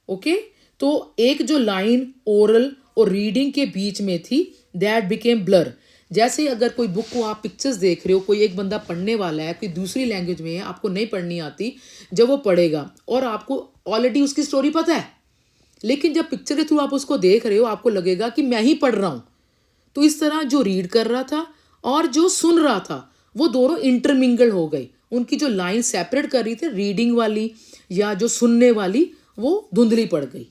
ओके, तो एक जो लाइन ओरल और रीडिंग के बीच में थी, दैट बिकेम ब्लर। जैसे अगर कोई बुक को आप पिक्चर्स देख रहे हो, कोई एक बंदा पढ़ने वाला है, कोई दूसरी लैंग्वेज में है, आपको नहीं पढ़नी आती, जब वो पढ़ेगा और आपको ऑलरेडी उसकी स्टोरी पता है, लेकिन जब पिक्चर के थ्रू आप उसको देख रहे हो, आपको लगेगा कि मैं ही पढ़ रहा हूँ। तो इस तरह जो रीड कर रहा था और जो सुन रहा था, वो दोनों इंटरमिंगल हो गई। उनकी जो लाइन सेपरेट कर रही थी रीडिंग वाली या जो सुनने वाली, वो धुंधली पड़ गई।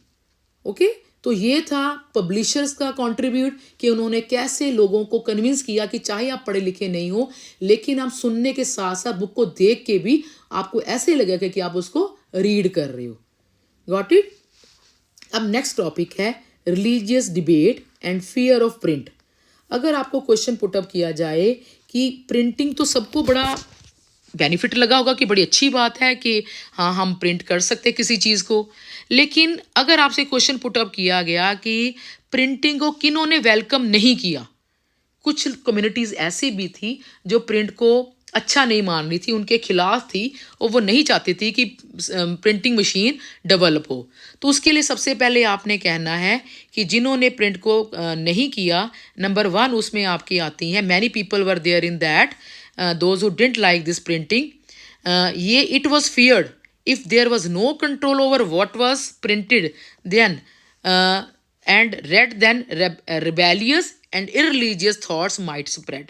ओके, तो ये था पब्लिशर्स का कंट्रीब्यूट कि उन्होंने कैसे लोगों को कन्विंस किया कि चाहे आप पढ़े लिखे नहीं हो, लेकिन आप सुनने के साथ साथ बुक को देख के भी आपको ऐसे लगेगा कि आप उसको रीड कर रहे हो। Got it? अब नेक्स्ट टॉपिक है religious debate and fear of print. अगर आपको क्वेश्चन पुटअप किया जाए कि प्रिंटिंग तो सबको बड़ा बेनिफिट लगा होगा कि बड़ी अच्छी बात है कि हाँ हम प्रिंट कर सकते किसी चीज़ को, लेकिन अगर आपसे क्वेश्चन पुटअप किया गया कि प्रिंटिंग को किन्हों ने वेलकम नहीं किया, कुछ कम्युनिटीज़ ऐसी भी थी जो प्रिंट को अच्छा नहीं मान रही थी, उनके खिलाफ थी और वो नहीं चाहती थी कि प्रिंटिंग मशीन डेवलप हो। तो उसके लिए सबसे पहले आपने कहना है कि जिन्होंने प्रिंट को नहीं किया, नंबर 1 उसमें आपकी आती हैं, many people were there in that those who didn't like this printing. ये it was feared if there was no control over what was printed then and read, then rebellious and irreligious thoughts might spread.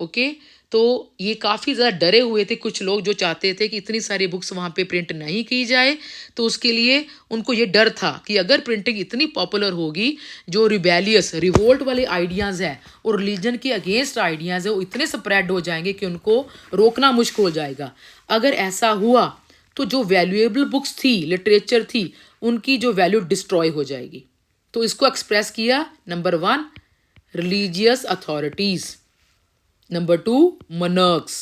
Okay, तो ये काफ़ी ज़्यादा डरे हुए थे कुछ लोग जो चाहते थे कि इतनी सारी बुक्स वहाँ पे प्रिंट नहीं की जाए। तो उसके लिए उनको ये डर था कि अगर प्रिंटिंग इतनी पॉपुलर होगी, जो रिबेलियस रिवोल्ट वाले आइडियाज़ हैं और रिलीजन के अगेंस्ट आइडियाज़ है, वो इतने स्प्रेड हो जाएंगे कि उनको रोकना मुश्किल हो जाएगा। अगर ऐसा हुआ तो जो वैल्यूएबल बुक्स थी, लिटरेचर थी, उनकी जो वैल्यू डिस्ट्रॉय हो जाएगी। तो इसको एक्सप्रेस किया number 1 religious authorities, number 2 monarchs।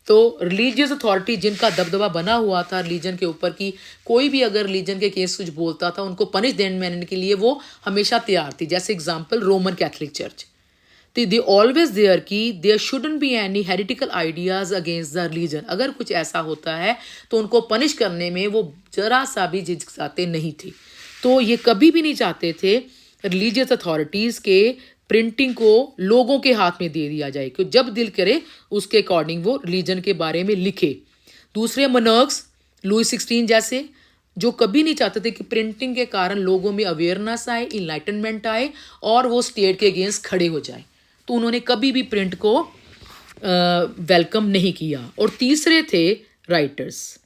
तो रिलीजियस अथॉरिटी जिनका दबदबा बना हुआ था रिलीजन के ऊपर कि कोई भी अगर रिलीजन के केस कुछ बोलता था, उनको पनिश देने के लिए वो हमेशा तैयार थी। जैसे एग्जांपल रोमन कैथलिक चर्च, तो दे ऑलवेज देयर कि there shouldn't be any heretical ideas against the religion. अगर कुछ ऐसा होता है तो उनको पनिश करने में वो जरा सा भी झिझकाते नहीं थे। तो ये कभी भी नहीं चाहते थे रिलीजियस अथॉरिटीज़ के प्रिंटिंग को लोगों के हाथ में दे दिया जाए कि जब दिल करे उसके अकॉर्डिंग वो रिलीजन के बारे में लिखे। दूसरे monarchs, लुई 16 जैसे, जो कभी नहीं चाहते थे कि प्रिंटिंग के कारण लोगों में अवेयरनेस आए, इनलाइटनमेंट आए और वो स्टेट के अगेंस्ट खड़े हो जाए। तो उन्होंने कभी भी प्रिंट को वेलकम नहीं किया। और तीसरे थे राइटर्स,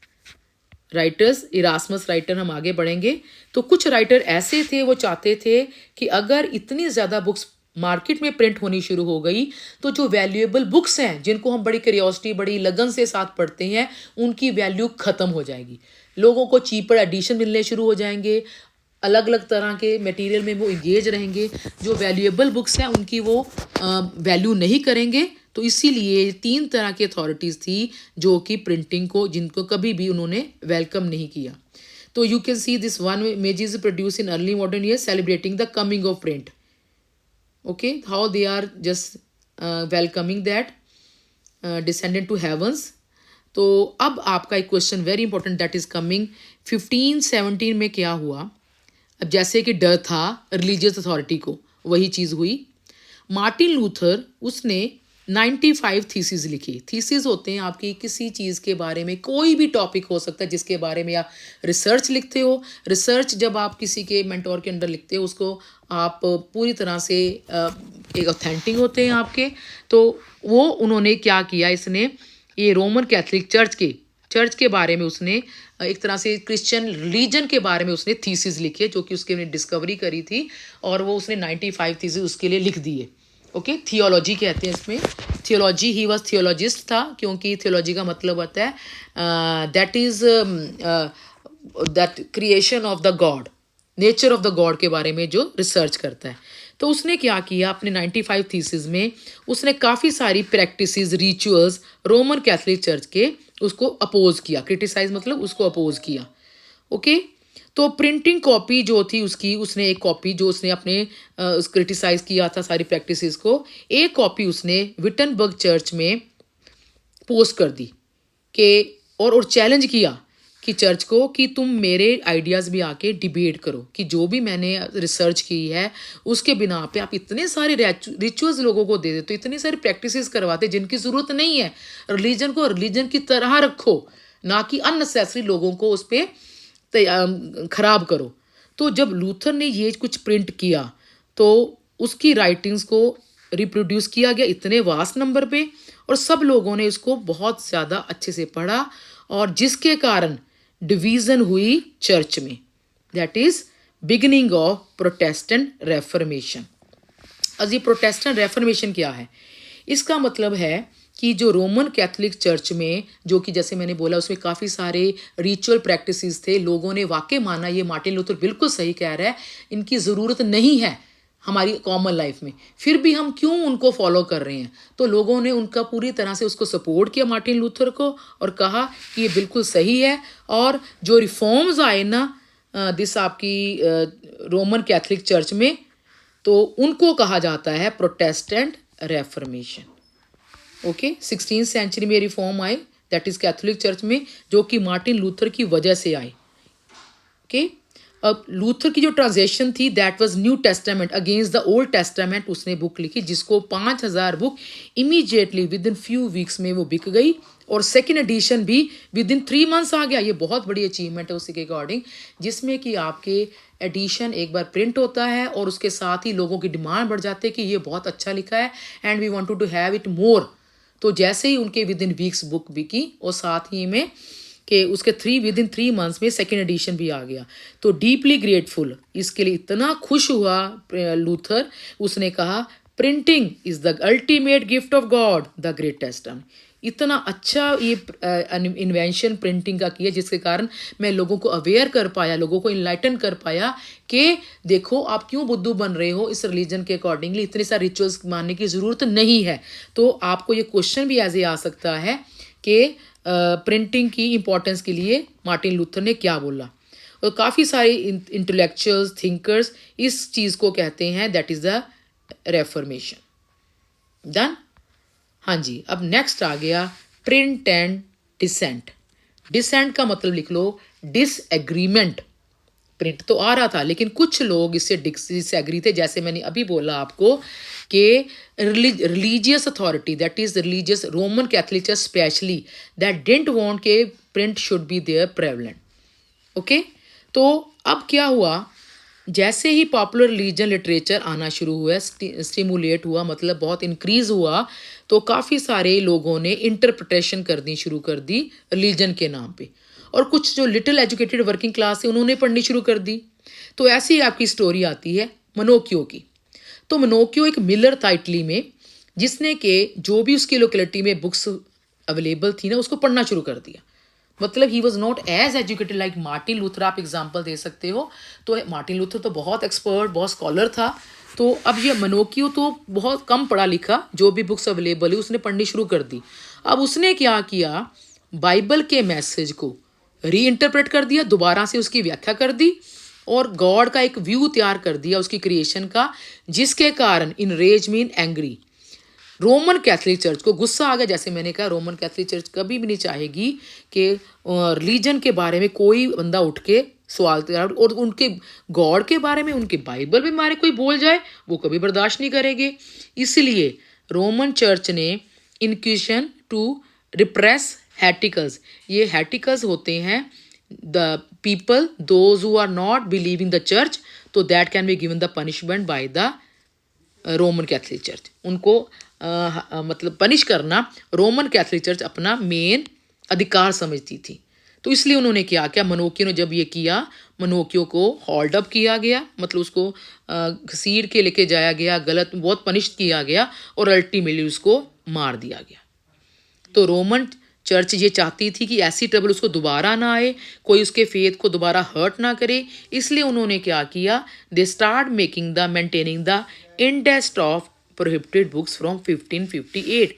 इरास्मस राइटर, हम आगे बढ़ेंगे। तो कुछ राइटर ऐसे थे, वो चाहते थे कि अगर इतनी ज़्यादा बुक्स मार्केट में प्रिंट होनी शुरू हो गई तो जो वैल्यूएबल बुक्स हैं, जिनको हम बड़ी क्यूरियोसिटी, बड़ी लगन से साथ पढ़ते हैं, उनकी वैल्यू ख़त्म हो जाएगी। लोगों को चीपर एडिशन मिलने शुरू हो जाएंगे, अलग अलग तरह के मटेरियल में वो इंगेज रहेंगे। जो वैल्यूएबल बुक्स हैं उनकी वो वैल्यू नहीं करेंगे। तो इसीलिए 3 तरह की अथॉरिटीज़ थी जो कि प्रिंटिंग को, जिनको कभी भी उन्होंने वेलकम नहीं किया। तो you can see this one images produce in early modern year celebrating the coming of print. Okay, how they are just welcoming that descendant to heavens. तो अब आपका एक question very important that is coming. 1517 में क्या हुआ? अब जैसे कि डर था रिलीजियस अथॉरिटी को, वही चीज़ हुई। मार्टिन लूथर उसने 95 थीसिस लिखी। थीसिस होते हैं आपकी किसी चीज़ के बारे में, कोई भी टॉपिक हो सकता है जिसके बारे में आप रिसर्च लिखते हो। रिसर्च जब आप किसी के मेंटोर के अंडर लिखते हो उसको आप पूरी तरह से एक ऑथेंटिक होते हैं आपके। तो वो उन्होंने क्या किया, इसने ये रोमन कैथोलिक चर्च के बारे में उसने एक तरह से क्रिश्चियन रिलीजन के बारे में उसने थीसिस लिखे, जो कि उसके डिस्कवरी करी थी, और वो उसने 95 थीसिस उसके लिए लिख दिए। ओके, थियोलॉजी कहते हैं इसमें। थियोलॉजी, ही वॉज थियोलॉजिस्ट था, क्योंकि थियोलॉजी का मतलब होता है that is that creation of the God, nature of the God के बारे में जो रिसर्च करता है। तो उसने क्या किया अपने 95 थीसिस में, उसने काफ़ी सारी practices, rituals Roman Catholic church के उसको अपोज किया। क्रिटिसाइज मतलब उसको अपोज किया। ओके, तो प्रिंटिंग कॉपी जो थी उसकी, उसने एक कॉपी जो उसने अपने क्रिटिसाइज किया था सारी प्रैक्टिसेस को, एक कॉपी उसने विटनबर्ग चर्च में पोस्ट कर दी कि और चैलेंज किया कि चर्च को कि तुम मेरे आइडियाज़ भी आके डिबेट करो, कि जो भी मैंने रिसर्च की है उसके बिना पे आप इतने सारे रिचुअल्स लोगों को दे देते हो, इतनी सारी प्रैक्टिसेस करवाते जिनकी ज़रूरत नहीं है। रिलीजन को रिलीजन की तरह रखो, ना कि अननेसेसरी लोगों को उस पर ख़राब करो। तो जब लूथर ने ये कुछ प्रिंट किया तो उसकी राइटिंग्स को रिप्रोड्यूस किया गया इतने वास्ट नंबर पे, और सब लोगों ने इसको बहुत ज़्यादा अच्छे से पढ़ा, और जिसके कारण डिवीज़न हुई चर्च में। That is beginning of Protestant reformation. अब ये प्रोटेस्टेंट रेफर्मेशन क्या है? इसका मतलब है कि जो रोमन कैथोलिक चर्च में, जो कि जैसे मैंने बोला उसमें काफ़ी सारे रिचुअल प्रैक्टिसेस थे, लोगों ने वाकई माना ये मार्टिन लूथर बिल्कुल सही कह रहा है, इनकी ज़रूरत नहीं है हमारी कॉमन लाइफ में, फिर भी हम क्यों उनको फॉलो कर रहे हैं। तो लोगों ने उनका पूरी तरह से उसको सपोर्ट किया मार्टिन लूथर को, और कहा कि ये बिल्कुल सही है। और जो रिफॉर्म्स आए ना दिस आपकी रोमन कैथोलिक चर्च में, तो उनको कहा जाता है Protestant reformation. Okay, 16th century में रिफॉर्म आए, दैट इज़ कैथोलिक चर्च में, जो कि मार्टिन लूथर की वजह से आए। ओके, अब लूथर की जो ट्रांजेक्शन थी that was new testament against the old testament, उसने बुक लिखी जिसको 5000 book immediately with in few weeks में वो बिक गई, और सेकेंड एडिशन भी विद इन 3 मंथ्स आ गया। ये बहुत बड़ी अचीवमेंट है उसी के अकॉर्डिंग, जिसमें कि आपके एडिशन एक बार प्रिंट होता है और उसके साथ ही लोगों की डिमांड बढ़ जाती है कि ये बहुत अच्छा लिखा है and we wanted to have it more. तो जैसे ही उनके विद इन वीक्स बुक बिकी, और साथ ही में कि उसके विद इन 3 मंथ्स में सेकेंड एडिशन भी आ गया। तो डीपली ग्रेटफुल, इसके लिए इतना खुश हुआ लूथर, उसने कहा printing is the ultimate gift of God the greatest. इतना अच्छा ये इन्वेंशन प्रिंटिंग का किया, जिसके कारण मैं लोगों को अवेयर कर पाया, लोगों को इनलाइटन कर पाया कि देखो आप क्यों बुद्धू बन रहे हो, इस रिलीजन के अकॉर्डिंगली इतने सारे रिचुअल्स मानने की ज़रूरत नहीं है। तो आपको ये क्वेश्चन भी ऐसे आ सकता है कि प्रिंटिंग की इम्पोर्टेंस के लिए मार्टिन लूथर ने क्या बोला। और काफ़ी सारे इंटेलेक्चुअल्स थिंकर्स इस चीज़ को कहते हैं that is the reformation. Done. हाँ जी, अब नेक्स्ट आ गया प्रिंट एंड डिसेंट। डिसेंट का मतलब लिख लो डिसएग्रीमेंट। प्रिंट तो आ रहा था लेकिन कुछ लोग इससे डिसएग्री थे, जैसे मैंने अभी बोला आपको कि religious authority that is religious Roman Catholic church specially that didn't want के print should be there prevalent. Okay, तो अब क्या हुआ, जैसे ही पॉपुलर रिलीजन लिटरेचर आना शुरू हुआ, स्टिमुलेट हुआ, मतलब बहुत इंक्रीज हुआ, तो काफ़ी सारे लोगों ने इंटरप्रिटेशन करनी शुरू कर दी रिलीजन के नाम पे, और कुछ जो लिटिल एजुकेटेड वर्किंग क्लास है उन्होंने पढ़नी शुरू कर दी। तो ऐसी आपकी स्टोरी आती है मनोक्यो की। तो मनोक्यो एक मिलर था इटली में, जिसने के जो भी उसकी लोकेलिटी में बुक्स अवेलेबल थी ना उसको पढ़ना शुरू कर दिया। मतलब he was not as educated like Martin Luther, आप एग्जाम्पल दे सकते हो। तो मार्टिन लूथर तो बहुत एक्सपर्ट, बहुत स्कॉलर था। तो अब ये मनोक्यो तो बहुत कम पढ़ा लिखा, जो भी बुक्स अवेलेबल है उसने पढ़नी शुरू कर दी। अब उसने क्या किया, बाइबल के मैसेज को री इंटरप्रेट कर दिया, दोबारा से उसकी व्याख्या कर दी, और गॉड का एक व्यू तैयार कर दिया उसकी क्रिएशन का, जिसके कारण enraged mean angry, Roman Catholic church को गुस्सा आ गया। जैसे मैंने कहा रोमन कैथोलिक चर्च कभी भी नहीं चाहेगी कि रिलीजन के बारे में कोई बंदा उठ के सवाल तैयार, और उनके गॉड के बारे में, उनके बाइबल के बारे में कोई बोल जाए वो कभी बर्दाश्त नहीं करेंगे। इसलिए रोमन चर्च ने इंक्विजिशन टू रिप्रेस हैटिकल्स, ये हैटिकल्स होते हैं the people those who are not believing the church, तो that can be given the punishment by the Roman Catholic church. उनको मतलब पनिश करना रोमन कैथलिक चर्च अपना मेन अधिकार समझती थी। तो इसलिए उन्होंने क्या किया, मनोकियों ने जब ये किया, मनोकियों को होल्ड अप किया गया, मतलब उसको घसीट के लेके जाया गया, गलत बहुत पनिश किया गया और अल्टीमेटली उसको मार दिया गया। तो रोमन चर्च ये चाहती थी कि ऐसी ट्रबल उसको दोबारा ना आए, कोई उसके फेथ को दोबारा हर्ट ना करे, इसलिए उन्होंने क्या किया, they start making the maintaining the index of prohibited books from 1558।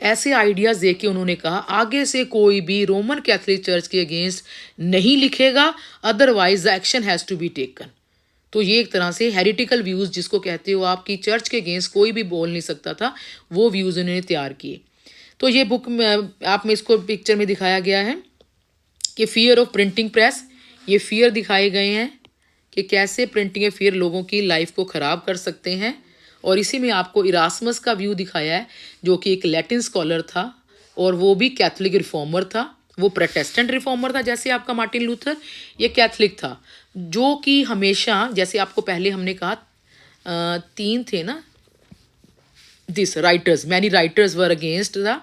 ऐसे आइडियाज़ दे के उन्होंने कहा आगे से कोई भी रोमन कैथलिक चर्च के अगेंस्ट नहीं लिखेगा, otherwise the action has to be taken. तो ये एक तरह से हेरिटिकल व्यूज़ जिसको कहते हो आपकी, चर्च के अगेंस्ट कोई भी बोल नहीं सकता था, वो व्यूज़ उन्होंने तैयार किए। तो ये बुक में आप में इसको पिक्चर में दिखाया गया है कि फियर ऑफ प्रिंटिंग प्रेस, ये फियर दिखाए गए हैं कि कैसे प्रिंटिंग फियर लोगों की लाइफ को ख़राब कर सकते हैं। और इसी में आपको इरास्मस का व्यू दिखाया है, जो कि एक लैटिन स्कॉलर था और वो भी कैथलिक रिफॉर्मर था। वो प्रोटेस्टेंट रिफॉर्मर था जैसे आपका मार्टिन लूथर, ये कैथलिक था, जो कि हमेशा, जैसे आपको पहले हमने कहा 3 थे ना this writers, many writers were against the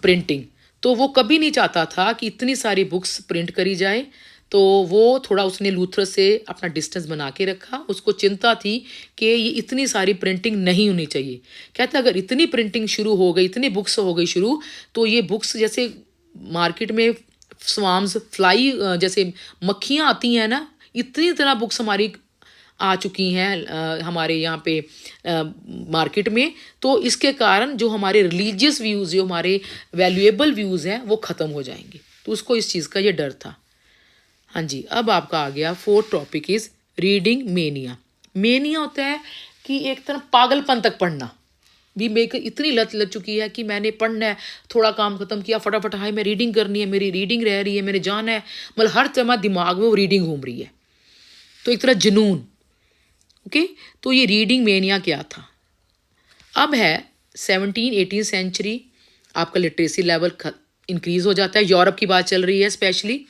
printing. तो वो कभी नहीं चाहता था कि इतनी सारी बुक्स प्रिंट करी जाए, तो वो थोड़ा उसने लूथर से अपना डिस्टेंस बना के रखा। उसको चिंता थी कि ये इतनी सारी प्रिंटिंग नहीं होनी चाहिए। कहता अगर इतनी प्रिंटिंग शुरू हो गई, इतनी बुक्स हो गई शुरू, तो ये बुक्स जैसे मार्केट में स्वाम्स फ्लाई जैसे मक्खियाँ आती हैं ना, इतनी तरह बुक्स हमारी आ चुकी हैं हमारे यहाँ पे मार्केट में। तो इसके कारण जो हमारे रिलीजियस व्यूज़, जो हमारे वैल्यूएबल व्यूज़ हैं, वो ख़त्म हो जाएंगे। तो उसको इस चीज़ का ये डर था। हाँ जी, अब आपका आ गया 4th topic is reading mania. Mania होता है कि एक तरह पागलपन तक पढ़ना भी, मेरे इतनी लत लग चुकी है कि मैंने पढ़ना है, थोड़ा काम ख़त्म किया फटाफट, हाय मैं रीडिंग करनी है, मेरी रीडिंग रह रही है, मैंने जाना है, मतलब हर समय दिमाग में वो रीडिंग घूम रही है, तो एक तरह जुनून। ओके, तो ये रीडिंग मेनिया क्या था। अब है 17-18 सेंचुरी, आपका लिटरेसी लेवल इंक्रीज़ हो जाता है, यूरोप की बात चल रही है स्पेशली,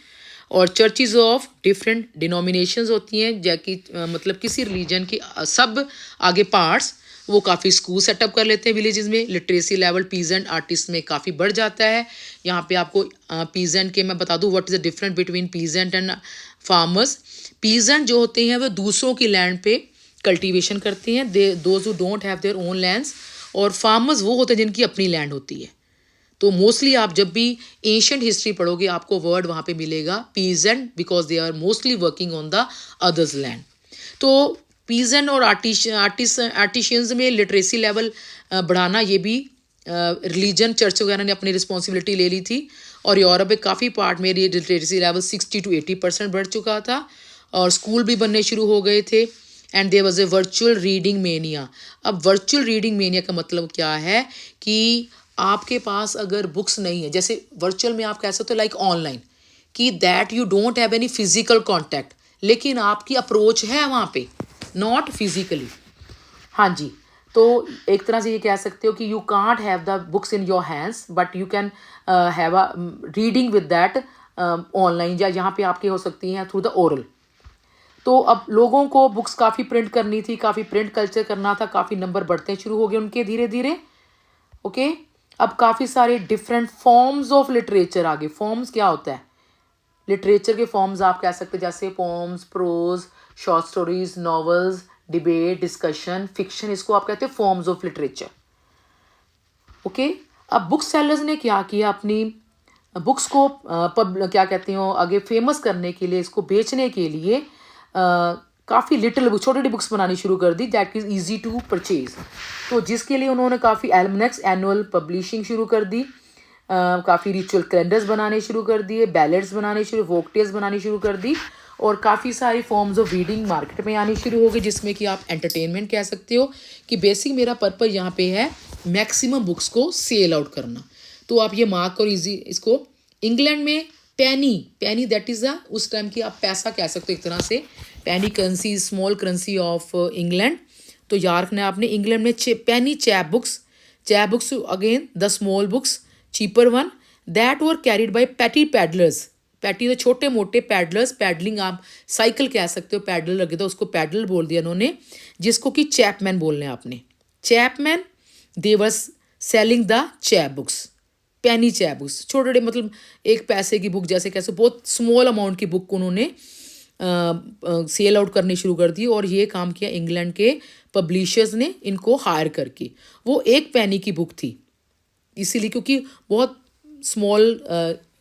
और चर्चिज़ ऑफ डिफरेंट डिनोमिनेशंस होती हैं, जैकि मतलब किसी रिलीजन की सब आगे पार्ट्स, वो काफ़ी स्कूल सेटअप कर लेते हैं विलेजेस में। लिटरेसी लेवल पीजेंट आर्टिस्ट में काफ़ी बढ़ जाता है। यहाँ पे आपको पीजेंट के मैं बता दूँ what is the difference between peasant and farmers. Peasant जो होते हैं वो दूसरों की लैंड पे कल्टीवेशन करते हैं, they those who don't have their own lands, और फार्मर्स वो होते हैं जिनकी अपनी लैंड होती है। तो मोस्टली आप जब भी एंशिएंट हिस्ट्री पढ़ोगे आपको वर्ड वहाँ पे मिलेगा peasant, because they are mostly working on the others land. तो पीजेंट और आर्टिशियंस में लिटरेसी लेवल बढ़ाना, ये भी रिलीजन चर्च वगैरह ने अपनी रिस्पॉन्सिबिलिटी ले ली थी। और यूरोप में काफ़ी पार्ट में ये लिटरेसी लेवल 60 to 80% बढ़ चुका था, और स्कूल भी बनने शुरू हो गए थे। And there was a virtual reading mania. अब वर्चुअल रीडिंग मेनिया का मतलब क्या है कि आपके पास अगर बुक्स नहीं है, जैसे वर्चुअल में आप कह सकते हो लाइक ऑनलाइन, कि that you don't have any physical contact, लेकिन आपकी अप्रोच है वहाँ पे, नॉट फिजिकली। हाँ जी, तो एक तरह से ये कह सकते हो कि you can't have the books in your hands, but you can have a reading with that online, या यहाँ पे आपकी हो सकती हैं थ्रू द ओरल। तो अब लोगों को बुक्स काफ़ी प्रिंट करनी थी, काफ़ी प्रिंट कल्चर करना था, काफ़ी नंबर बढ़ते शुरू हो गए उनके धीरे धीरे। ओके, अब काफ़ी सारे डिफरेंट फॉर्म्स ऑफ लिटरेचर आ गए। फॉर्म्स क्या होता है, लिटरेचर के फॉर्म्स आप कह सकते हैं, जैसे poems, prose, short stories, novels, debate, discussion, fiction, इसको आप कहते हैं फॉर्म्स ऑफ लिटरेचर। ओके, अब बुक सेलर्स ने क्या किया, अपनी बुक्स को क्या कहते हो आगे फेमस करने के लिए, इसको बेचने के लिए काफ़ी लिटिल बुक, छोटी छोटी बुक्स बनानी शुरू कर दी, that is easy to purchase. तो जिसके लिए उन्होंने काफ़ी एल्मनेक्स, एनुअल पब्लिशिंग शुरू कर दी, काफ़ी रिचुअल कैलेंडर्स बनाने शुरू कर दिए, बैलेट्स बनाने शुरू, वोकटेल्स बनानी शुरू कर दी, और काफ़ी सारी फॉर्म्स ऑफ रीडिंग मार्केट में आनी शुरू हो गई, जिसमें कि आप एंटरटेनमेंट कह सकते हो कि बेसिक मेरा पर्पज़ यहाँ पे है मैक्सिमम बुक्स को सेल आउट करना। तो आप ये मार्क करो इजी, इसको इंग्लैंड में penny, penny that is the उस टाइम की आप पैसा कह सकते हो एक तरह से। Penny currency, small currency of England. तो यार्क ने आपने इंग्लैंड में penny chap books again the small books cheaper one that were carried by petty peddlers. Petty तो छोटे मोटे पैडलर्स, पैडलिंग आप साइकिल कह सकते हो, पैडल लगे तो उसको पैडल बोल दिया उन्होंने, जिसको कि चैपमैन बोलने आपने। Chapman they were selling the chap books, Penney chap books, छोटे छोटे मतलब एक पैसे की बुक जैसे कैसे, बहुत स्मॉल अमाउंट की बुक उन्होंने सेल आउट करनी शुरू कर दी। और ये काम किया इंग्लैंड के पब्लिशर्स ने इनको हायर करके। वो एक पेनी की बुक थी इसीलिए, क्योंकि बहुत स्मॉल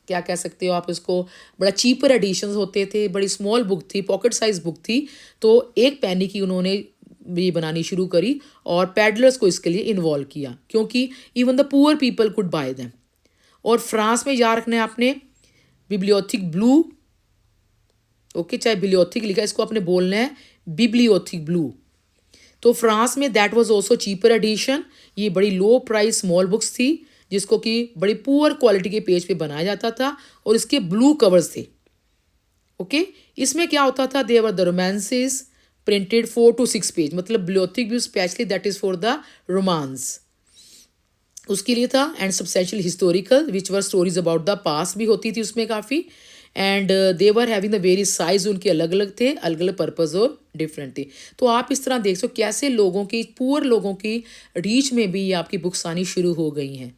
क्या कह सकते हो आप इसको, बड़ा चीपर एडिशंस होते थे, बड़ी स्मॉल बुक थी, पॉकेट साइज बुक थी। तो एक पेनी की उन्होंने ये बनानी शुरू करी और पैडलर्स को इसके लिए इन्वॉल्व किया, क्योंकि even the poor people could bye them. और फ्रांस में यार्क ने आपने बिब्लियोथिक ब्लू, ओके, चाहे बिब्लियोथिक लिखा, इसको आपने बोलना है बिब्लियोथिक ब्लू। तो फ्रांस में that was also cheaper edition. ये बड़ी लो प्राइस स्मॉल बुक्स थी जिसको कि बड़ी पुअर क्वालिटी के पेज पे बनाया जाता था और इसके ब्लू कवर्स थे। ओके, इसमें क्या होता था, they were the romances printed 4 to 6 page, मतलब बिब्लियोथिक व्यू specially that is for the romance उसके लिए था। And substantial historical which were stories about the past भी होती थी उसमें काफ़ी। And they were having the various size, उनके अलग अलग थे, अलग अलग पर्पज़ और डिफरेंट थे। तो आप इस तरह देख सकते कैसे लोगों की, पुअर लोगों की रीच में भी ये आपकी बुक्स आनी शुरू हो गई हैं।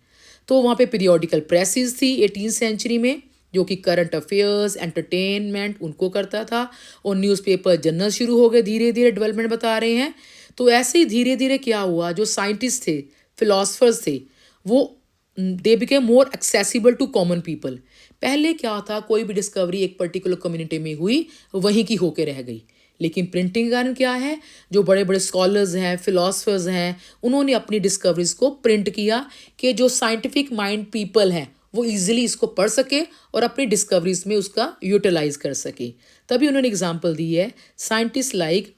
तो वहाँ पे पीरियोडिकल प्रेसेस थी 18th सेंचुरी में, जो कि करंट अफेयर्स, एंटरटेनमेंट उनको करता था। और न्यूज़पेपर जर्नल शुरू हो गए, धीरे धीरे डेवलपमेंट बता रहे हैं। तो ऐसे ही धीरे धीरे क्या हुआ, जो साइंटिस्ट थे, फिलोसफर्स थे, वो they became more accessible to common people. पहले क्या था, कोई भी डिस्कवरी एक पर्टिकुलर कम्युनिटी में हुई, वहीं की होके रह गई। लेकिन प्रिंटिंग का कारण क्या है, जो बड़े बड़े स्कॉलर्स हैं, फिलोसफर्स हैं, उन्होंने अपनी डिस्कवरीज को प्रिंट किया कि जो साइंटिफिक माइंड पीपल हैं वो इजीली इसको पढ़ सके और अपनी डिस्कवरीज में उसका यूटिलाइज कर सके। तभी उन्होंने एग्जांपल दी है, साइंटिस्ट लाइक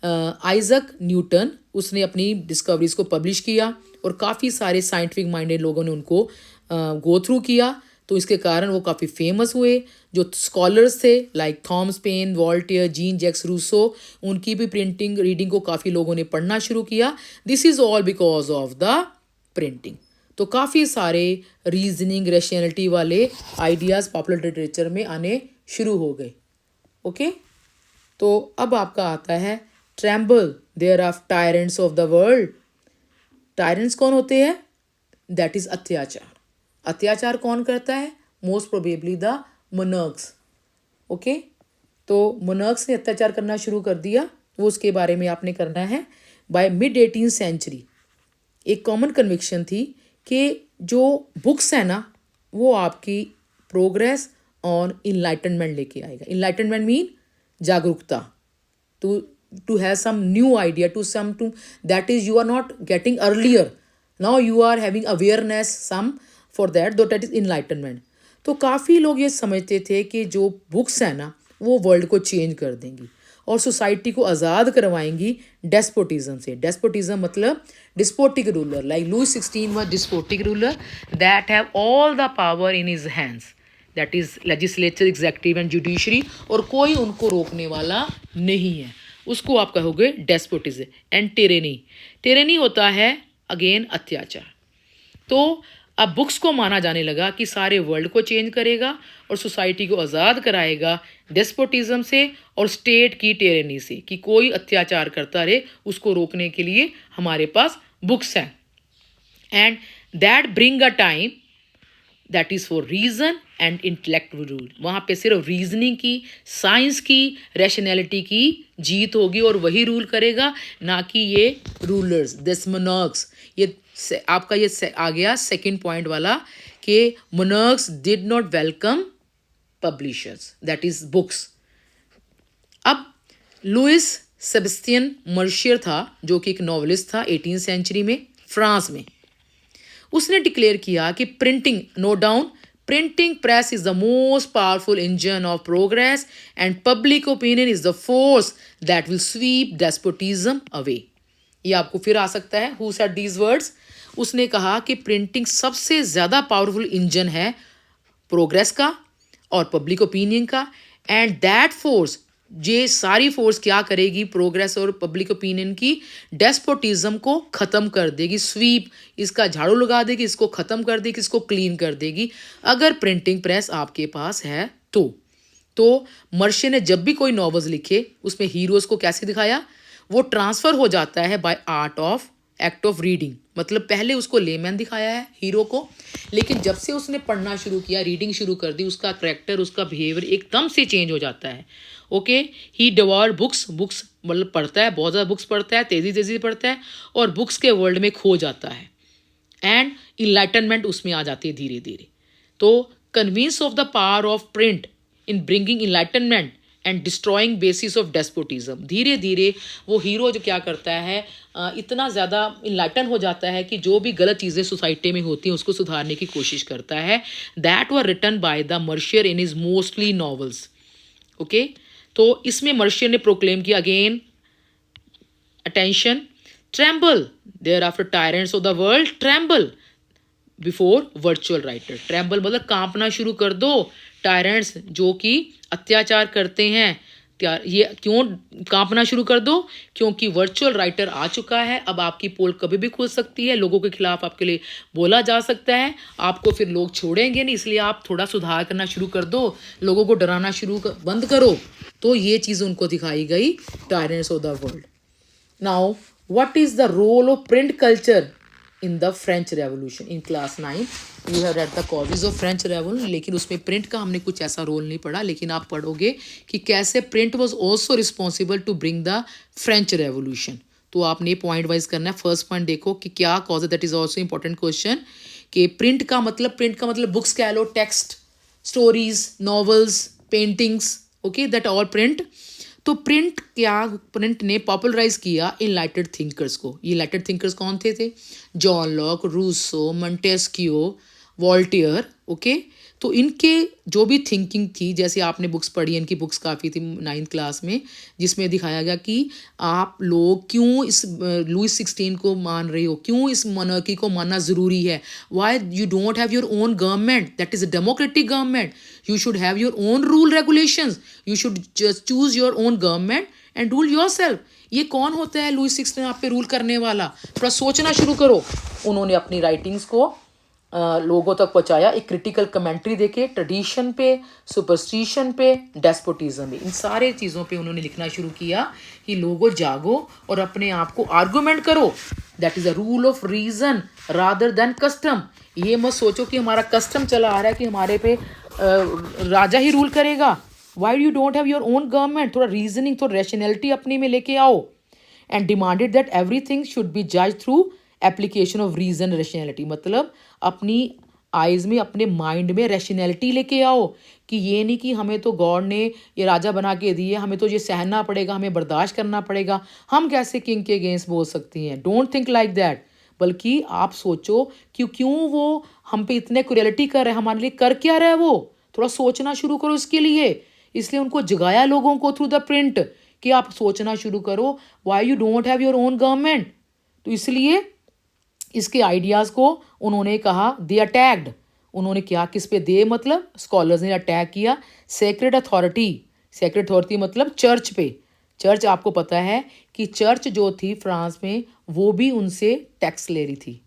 आइजक न्यूटन, उसने अपनी डिस्कवरीज को पब्लिश किया और काफ़ी सारे साइंटिफिक माइंडेड लोगों ने उनको गो थ्रू किया। तो इसके कारण वो काफ़ी फेमस हुए। जो स्कॉलर्स थे like Thomas Paine, Voltaire, Jean Jacques Rousseau, उनकी भी प्रिंटिंग रीडिंग को काफ़ी लोगों ने पढ़ना शुरू किया। This is all because of the printing. तो काफ़ी सारे रीजनिंग, रैशनैलिटी वाले आइडियाज़ पॉपुलर लिटरेचर में आने शुरू हो गए। ओके, तो अब आपका आता है tremble therefore tyrants of the world. Tyrants कौन होते हैं, दैट इज अत्याचार। अत्याचार कौन करता है, मोस्ट प्रोबेबली द मोनर्क्स। ओके, तो मोनर्क्स ने अत्याचार करना शुरू कर दिया, वो उसके बारे में आपने करना है। बाय मिड 18th सेंचुरी एक कॉमन कन्विक्शन थी कि जो बुक्स है ना, वो आपकी प्रोग्रेस ऑन इनलाइटनमेंट लेके आएगा। इनलाइटनमेंट मीन जागरूकता, to have some new idea, to that is you are not getting earlier, now you are having awareness some for that, though that is enlightenment। तो काफ़ी लोग ये समझते थे कि जो बुक्स है ना वो वर्ल्ड को चेंज कर देंगी और सोसाइटी को आज़ाद करवाएंगी डेस्पोटिज्म से। डेस्पोटिज्म मतलब despotic ruler, like Louis 16 was despotic ruler that have all the power in his hands, that is legislature, executive and judiciary, और कोई उनको रोकने वाला नहीं है, उसको आप कहोगे डेस्पोटिज्म। एंड टिरेनी, टिरेनी होता है अगेन अत्याचार। तो अब बुक्स को माना जाने लगा कि सारे वर्ल्ड को चेंज करेगा और सोसाइटी को आज़ाद कराएगा डेस्पोटिज्म से और स्टेट की टिरेनी से, कि कोई अत्याचार करता रहे उसको रोकने के लिए हमारे पास बुक्स हैं। And that bring a time that is for reason and intellectual rule. वहाँ पे सिर्फ रीजनिंग की, साइंस की, रैशनैलिटी की जीत होगी और वही रूल करेगा, ना कि ये रूलर्स, दिस मोनर्क्स। ये आपका ये आ गया सेकंड पॉइंट वाला कि monarchs did not welcome publishers, that is books. अब लुइस सेबेस्टियन मर्शियर था, जो कि एक नॉवलिस्ट था 18th सेंचुरी में फ्रांस में। उसने डिक्लेयर किया कि printing, no doubt, printing press is the most powerful engine of progress and public opinion is the force that will sweep despotism away. ये आपको फिर आ सकता है, हु सेड दीज वर्ड्स। उसने कहा कि प्रिंटिंग सबसे ज़्यादा पावरफुल इंजन है प्रोग्रेस का, और पब्लिक ओपिनियन का। एंड दैट फोर्स, ये सारी फोर्स क्या करेगी, प्रोग्रेस और पब्लिक ओपिनियन की डेस्पोटिज्म को ख़त्म कर देगी, स्वीप, इसका झाड़ू लगा देगी, इसको ख़त्म कर देगी, इसको क्लीन कर देगी, अगर प्रिंटिंग प्रेस आपके पास है तो मर्शे ने जब भी कोई नॉवेल्स लिखे उसमें हीरोज़ को कैसे दिखाया, वो ट्रांसफ़र हो जाता है बाय एक्ट ऑफ रीडिंग, मतलब पहले उसको लेमैन दिखाया है हीरो को, लेकिन जब से उसने पढ़ना शुरू किया, रीडिंग शुरू कर दी, उसका करैक्टर, उसका बिहेवियर एकदम से चेंज हो जाता है। ओके, ही डिवॉर बुक्स मतलब पढ़ता है, बहुत ज़्यादा बुक्स पढ़ता है, तेज़ी तेज़ी पढ़ता है और बुक्स के वर्ल्ड में खो जाता है एंड इनलाइटनमेंट उसमें आ जाती है धीरे धीरे। तो convince of the power of print in bringing enlightenment and destroying basis of despotism, धीरे धीरे वो हीरो जो क्या करता है, इतना ज़्यादा इनलाइटन हो जाता है कि जो भी गलत चीज़ें सोसाइटी में होती हैं उसको सुधारने की कोशिश करता है। That were written by the Mercier in his mostly novels. Okay, तो इसमें मर्शियर ने प्रोक्लेम किया, again attention, tremble there after tyrants of the world, tremble before virtual writer. Tremble मतलब कांपना शुरू कर दो, टायरेंट्स जो कि अत्याचार करते हैं, ये क्यों कांपना शुरू कर दो, क्योंकि वर्चुअल राइटर आ चुका है, अब आपकी पोल कभी भी खुल सकती है, लोगों के खिलाफ आपके लिए बोला जा सकता है, आपको फिर लोग छोड़ेंगे नहीं, इसलिए आप थोड़ा सुधार करना शुरू कर दो, लोगों को डराना बंद करो। तो ये चीज़ उनको दिखाई गई, tyrants of the world. Now what is the role of print culture in the French Revolution. In class 9 you have read the causes of French Revolution, लेकिन उसमें प्रिंट का हमने कुछ ऐसा रोल नहीं पढ़ा, लेकिन आप पढ़ोगे कि कैसे print was also responsible to bring the French Revolution. तो आपने पॉइंट वाइज करना है। फर्स्ट पॉइंट देखो कि क्या कॉज है, that is also important question, कि प्रिंट का मतलब बुक्स कह लो, text, stories, novels, paintings, okay, that all print. तो प्रिंट ने पॉपुलराइज किया इनलाइटेड थिंकर्स को। ये इनलाइटेड थिंकर्स कौन थे? John Locke, Rousseau, Montesquieu, Voltaire. Okay, तो इनके जो भी थिंकिंग थी, जैसे आपने बुक्स पढ़ी, इनकी बुक्स काफ़ी थी 9th क्लास में, जिसमें दिखाया गया कि आप लोग क्यों इस लुई 16 को मान रहे हो, क्यों इस मोनार्की को मानना ज़रूरी है, Y you don't have your own government, that is a democratic government, you should have your own rule regulations, you should just choose your own government and rule yourself। ये कौन होता है लुई 16 आप पे रूल करने वाला? थोड़ा सोचना शुरू करो। उन्होंने अपनी राइटिंग्स को लोगों तक पहुंचाया, एक क्रिटिकल कमेंट्री देके, ट्रेडिशन पे, सुपरस्टिशन पे, डेस्पोटिज्म पे, इन सारे चीज़ों पे उन्होंने लिखना शुरू किया कि लोगों जागो और अपने आप को आर्गूमेंट करो, that is a rule of reason rather than custom. ये मत सोचो कि हमारा कस्टम चला आ रहा है कि हमारे पे राजा ही रूल करेगा। Why you don't have your own government? थोड़ा रीजनिंग, थोड़ा रैशनैलिटी अपनी में लेके आओ। And demanded that everything should be जज through application of reason rationality, मतलब अपनी आइज़ में, अपने माइंड में रैशनैलिटी लेके आओ कि ये नहीं कि हमें तो गॉड ने ये राजा बना के दिए, हमें तो ये सहना पड़ेगा, हमें बर्दाश्त करना पड़ेगा, हम कैसे किंग के अगेंस्ट बोल सकती हैं। डोंट थिंक लाइक दैट, बल्कि आप सोचो कि क्यों वो हम पे इतने क्रुएलिटी कर रहे हैं, हमारे लिए कर क्या रहा है वो, थोड़ा सोचना शुरू करो इसके लिए। इसलिए उनको जगाया लोगों को थ्रू द प्रिंट कि आप सोचना शुरू करो, Y you don't have your own government. तो इसलिए इसके आइडियाज़ को उन्होंने कहा, दे अटैक्ड, उन्होंने क्या, किस पे? दे मतलब स्कॉलर्स ने अटैक किया सेक्रेड अथॉरिटी। सेक्रेड अथॉरिटी मतलब चर्च पे। चर्च आपको पता है कि चर्च जो थी फ्रांस में, वो भी उनसे टैक्स ले रही थी।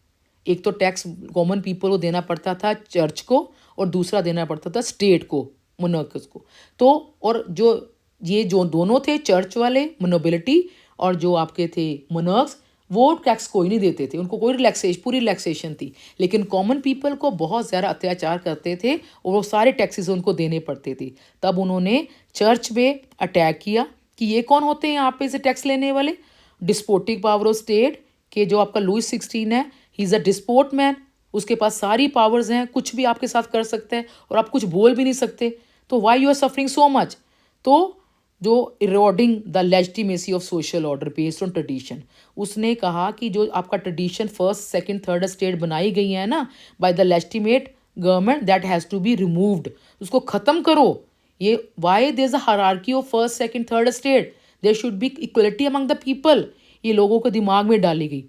एक तो टैक्स कॉमन पीपल को देना पड़ता था चर्च को, और दूसरा देना पड़ता था स्टेट को, मोनार्क्स को। तो और जो दोनों थे, चर्च वाले नोबिलिटी और जो आपके थे मोनार्क्स, वो टैक्स कोई नहीं देते थे, उनको कोई पूरी रिलैक्सेशन थी। लेकिन कॉमन पीपल को बहुत ज़्यादा अत्याचार करते थे और वो सारे टैक्सेस उनको देने पड़ते थे। तब उन्होंने चर्च पे अटैक किया कि ये कौन होते हैं यहाँ पे से टैक्स लेने वाले? डिस्पोटिक पावर ऑफ स्टेट, के जो आपका लुई 16 है, ही इज़ अ डिस्पोट मैन, उसके पास सारी पावर्स हैं, कुछ भी आपके साथ कर सकते हैं और आप कुछ बोल भी नहीं सकते। तो why you are suffering so much? तो जो eroding the legitimacy of social order based on tradition, उसने कहा कि जो आपका tradition first, second, third state बनाई गई है ना by the legitimate government, that has to be removed, उसको ख़त्म करो। ये why there is a hierarchy of first, second, third state, there should be equality among the people, ये लोगों को दिमाग में डाली गई।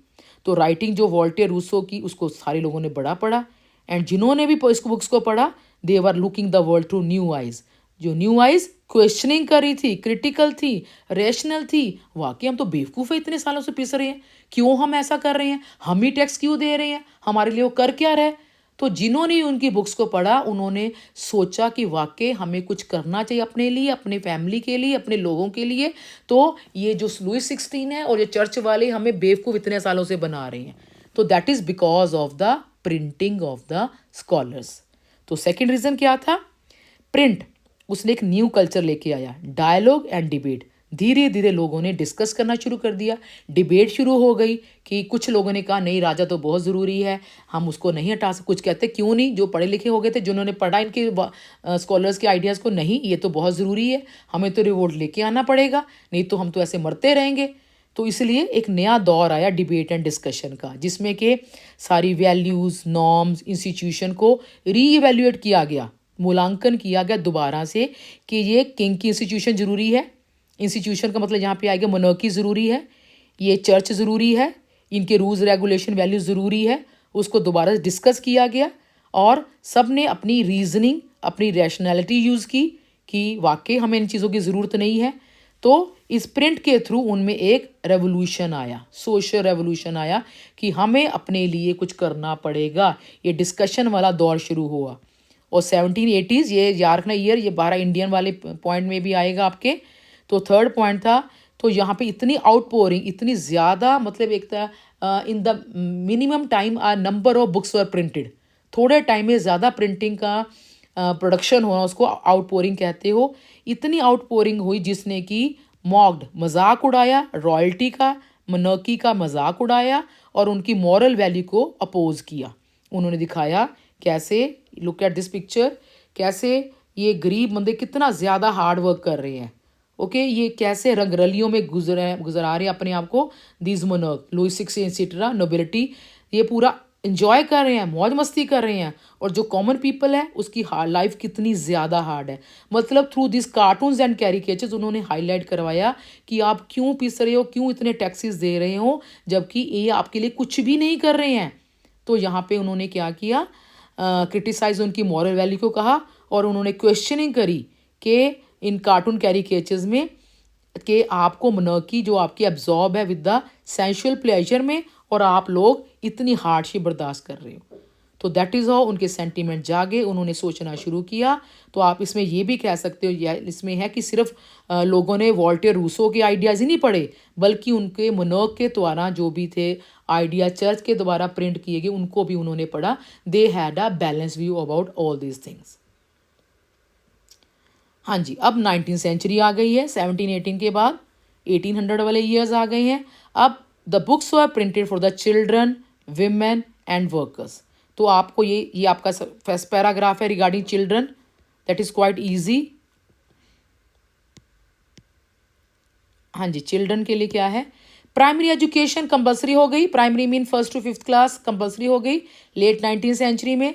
तो राइटिंग जो वॉल्टेयर रूसो की, उसको सारे लोगों ने बड़ा पढ़ा, एंड जिन्होंने भी इसको बुक्स को पढ़ा, they were looking the world through new eyes. जो न्यू आइज क्वेश्चनिंग कर रही थी, क्रिटिकल थी, रेशनल थी। वाकई हम तो बेवकूफ़ है, इतने सालों से पिस रहे हैं, क्यों हम ऐसा कर रहे हैं, हम ही टैक्स क्यों दे रहे हैं, हमारे लिए वो कर क्या रहे। तो जिन्होंने उनकी बुक्स को पढ़ा उन्होंने सोचा कि वाकई हमें कुछ करना चाहिए अपने लिए, अपने फैमिली के लिए, अपने लोगों के लिए। तो ये जो लुईस 16 है और ये चर्च वाले हमें बेवकूफ़ इतने सालों से बना रहे हैं। तो that is because of the printing of the scholars. तो सेकेंड रीज़न क्या था, प्रिंट। उसने एक न्यू कल्चर लेके आया, डायलॉग एंड डिबेट। धीरे धीरे लोगों ने डिस्कस करना शुरू कर दिया, डिबेट शुरू हो गई कि कुछ लोगों ने कहा नहीं राजा तो बहुत ज़रूरी है, हम उसको नहीं हटा सकते। कुछ कहते क्यों नहीं, जो पढ़े लिखे हो गए थे, जिन्होंने पढ़ा इनके स्कॉलर्स के आइडियाज़ को, नहीं ये तो बहुत ज़रूरी है, हमें तो रिवोल्ट लेके आना पड़ेगा, नहीं तो हम तो ऐसे मरते रहेंगे। तो इसलिए एक नया दौर आया डिबेट एंड डिस्कशन का, जिसमें कि सारी वैल्यूज़, नॉर्म्स, इंस्टीट्यूशन को रीइवैल्यूएट किया गया, मूल्यांकन किया गया दोबारा से कि ये किंग की इंस्टीट्यूशन ज़रूरी है। इंस्टीट्यूशन का मतलब यहाँ पे आएगा मोनार्की ज़रूरी है, ये चर्च ज़रूरी है, इनके रूल्स रेगुलेशन वैल्यूज ज़रूरी है। उसको दोबारा से डिस्कस किया गया और सब ने अपनी रीजनिंग, अपनी रैशनैलिटी यूज़ की कि वाकई हमें इन चीज़ों की ज़रूरत नहीं है। तो इस प्रिंट के थ्रू उनमें एक रेवोल्यूशन आया, सोशल रेवोल्यूशन आया कि हमें अपने लिए कुछ करना पड़ेगा। ये डिस्कशन वाला दौर शुरू हुआ। और 1780s, ये याद रखना ईयर, ये 12 इंडियन वाले पॉइंट में भी आएगा आपके। तो थर्ड पॉइंट था, तो यहाँ पे इतनी आउटपोरिंग, इतनी ज़्यादा, मतलब एक था in the minimum time a number of books were printed. थोड़े टाइम में ज़्यादा प्रिंटिंग का प्रोडक्शन होना, उसको आउटपोरिंग कहते हो। इतनी आउटपोरिंग हुई जिसने कि मॉक्ड, मजाक उड़ाया, रॉयल्टी का, मोनार्की का मजाक उड़ाया और उनकी मॉरल वैल्यू को अपोज किया। उन्होंने दिखाया कैसे, लुक एट दिस पिक्चर, कैसे ये गरीब बंदे कितना ज़्यादा हार्ड वर्क कर रहे हैं। ओके, ये कैसे रंगरलियों में गुजरा रहे हैं अपने आप को। These monarch, Louis 16 etcetera, nobility, ये पूरा इंजॉय कर रहे हैं, मौज मस्ती कर रहे हैं। और जो कॉमन पीपल है उसकी लाइफ कितनी ज़्यादा हार्ड है। मतलब through this cartoons and caricatures उन्होंने हाईलाइट करवाया कि आप क्यों पीस रहे हो, क्यों इतने टैक्सेस दे रहे हो, जबकि ये आपके लिए कुछ भी नहीं कर रहे हैं। तो यहाँ पे उन्होंने क्या किया, क्रिटिसाइज उनकी मॉरल वैल्यू को कहा और उन्होंने क्वेश्चनिंग करी कि इन कार्टून कैरिकेचर्स में कि आपको मोनार्की जो आपकी एब्जॉर्ब है विद द सेंशुअल प्लेजर में, और आप लोग इतनी हार्डशिप बर्दाश्त कर रहे हो। तो दैट इज़ हाउ उनके सेंटीमेंट जागे, उन्होंने सोचना शुरू किया। तो आप इसमें ये भी कह सकते हो, या इसमें है कि सिर्फ लोगों ने वॉल्टेयर रूसो के आइडियाज़ ही नहीं पढ़े, बल्कि उनके मोनार्क के द्वारा जो भी थे आइडिया चर्च के द्वारा प्रिंट किए गए, उनको भी उन्होंने पढ़ा। They had a balance view about all these things. हाँ जी, अब 19th सेंचुरी आ गई है। 1718 के बाद 1800 वाले ईयर्स आ गए हैं। अब the books were printed for the children, women and workers. तो आपको ये आपका फर्स्ट पैराग्राफ है regarding children, that is quite easy. हाँ जी, चिल्ड्रन के लिए क्या है, प्राइमरी एजुकेशन कंपलसरी हो गई। Primary mean 1st to 5th class compulsory हो गई लेट 19th सेंचुरी में।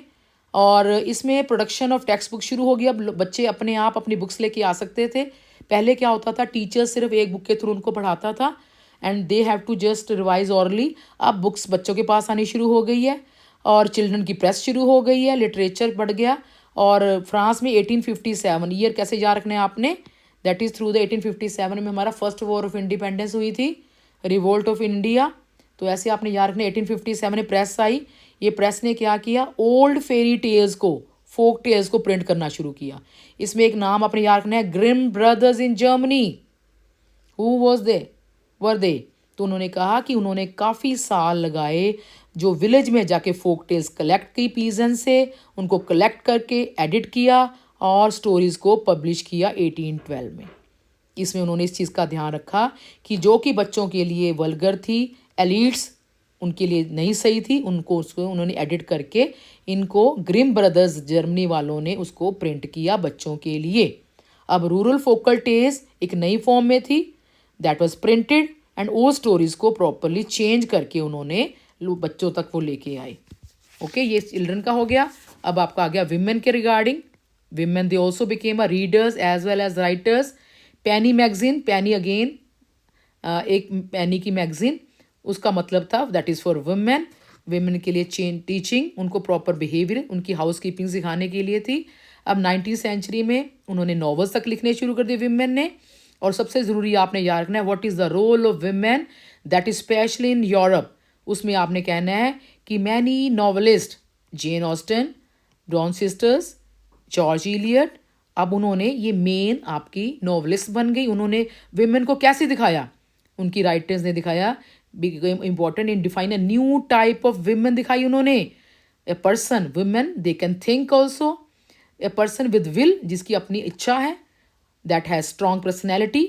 और इसमें प्रोडक्शन ऑफ टेक्स्ट बुक शुरू हो गया। अब बच्चे अपने आप अपनी बुक्स लेके आ सकते थे। पहले क्या होता था, टीचर सिर्फ एक बुक के थ्रू उनको पढ़ाता था and they have to just revise orally. अब बुक्स बच्चों के पास आनी शुरू हो गई है और चिल्ड्रन की प्रेस शुरू हो गई है, लिटरेचर बढ़ गया। और फ्रांस में 1857 ईयर कैसे याद रखना है आपने, दैट इज़ थ्रू द 1857 में हमारा फर्स्ट वॉर ऑफ इंडिपेंडेंस हुई थी, रिवोल्ट ऑफ इंडिया। तो ऐसे आपने याद रखना, 1857 में प्रेस आई। ये प्रेस ने क्या किया, ओल्ड फेरी टेल्स को, फोक टेल्स को प्रिंट करना शुरू किया। इसमें एक नाम आपने याद रखना है, Grimm brothers in Germany. Who was they, were they. तो उन्होंने कहा कि उन्होंने काफ़ी साल लगाए जो विलेज में जाके फोक टेल्स कलेक्ट की पीजन से, उनको कलेक्ट करके एडिट किया और स्टोरीज़ को पब्लिश किया 1812 में। इसमें उन्होंने इस चीज़ का ध्यान रखा कि जो कि बच्चों के लिए वल्गर थी, एलिट्स उनके लिए नहीं सही थी, उनको उसको उन्होंने एडिट करके इनको ग्रिम ब्रदर्स जर्मनी वालों ने उसको प्रिंट किया बच्चों के लिए। अब रूरल फोकल टेल्स एक नई फॉर्म में थी, दैट वाज प्रिंटेड एंड वो स्टोरीज़ को प्रॉपरली चेंज करके उन्होंने बच्चों तक वो लेके आए। ओके, ये चिल्ड्रन का हो गया। अब आपका आ गया विमेन के regarding. Women they also became a readers as well as writers. Penny magazine, penny again एक पैनी की मैगजीन, उसका मतलब था that is for women. Women के लिए टीचिंग, उनको प्रॉपर बिहेवियर, उनकी हाउस कीपिंग सिखाने के लिए थी। अब 19वीं सेंचुरी में उन्होंने नॉवेल्स तक लिखने शुरू कर दिए विमेन ने। और सबसे ज़रूरी आपने याद रखना है, what is the role of women that is specially in Europe. उसमें आपने कहना है कि many novelist, Jane Austen, Bronte sisters, George Eliot, अब उन्होंने ये मेन आपकी नॉवलिस्ट बन गई। उन्होंने विमेन को कैसे दिखाया, उनकी राइटर्स ने दिखाया, important in define a new type of women दिखाई उन्होंने। A person, women they can think also, a person with will, जिसकी अपनी इच्छा है, दैट हैज़ स्ट्रॉन्ग पर्सनैलिटी,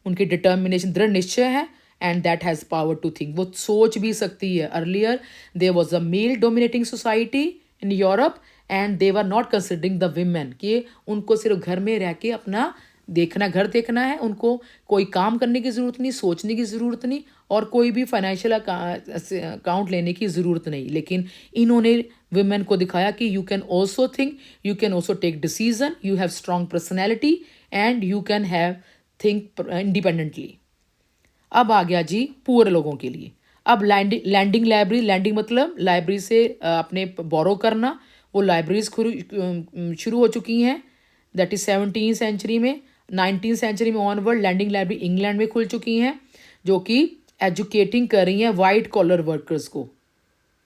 उनकी डिटर्मिनेशन, दृढ़ निश्चय है, and that has power to think, वो सोच भी सकती है। Earlier there was a male dominating society in Europe and they were not considering the women, कि उनको सिर्फ घर में रह के अपना देखना, घर देखना है, उनको कोई काम करने की ज़रूरत नहीं, सोचने की ज़रूरत नहीं, और कोई भी फाइनेंशियल अकाउंट लेने की ज़रूरत नहीं। लेकिन इन्होंने विमेन को दिखाया कि you can also think, you can also take decision, you have strong personality and you can have think independently. अब आ गया जी पुअर लोगों के लिए। अब लैंडिंग लाइब्रेरी, लैंडिंग मतलब लाइब्रेरी से अपने बोरो करना, वो लाइब्रेरीज शुरू हो चुकी हैं, दैट इज 17वीं सेंचुरी में। 19वीं सेंचुरी में ऑनवर्ड लैंडिंग लाइब्रेरी इंग्लैंड में खुल चुकी हैं, जो कि एजुकेटिंग कर रही हैं वाइट कॉलर वर्कर्स को।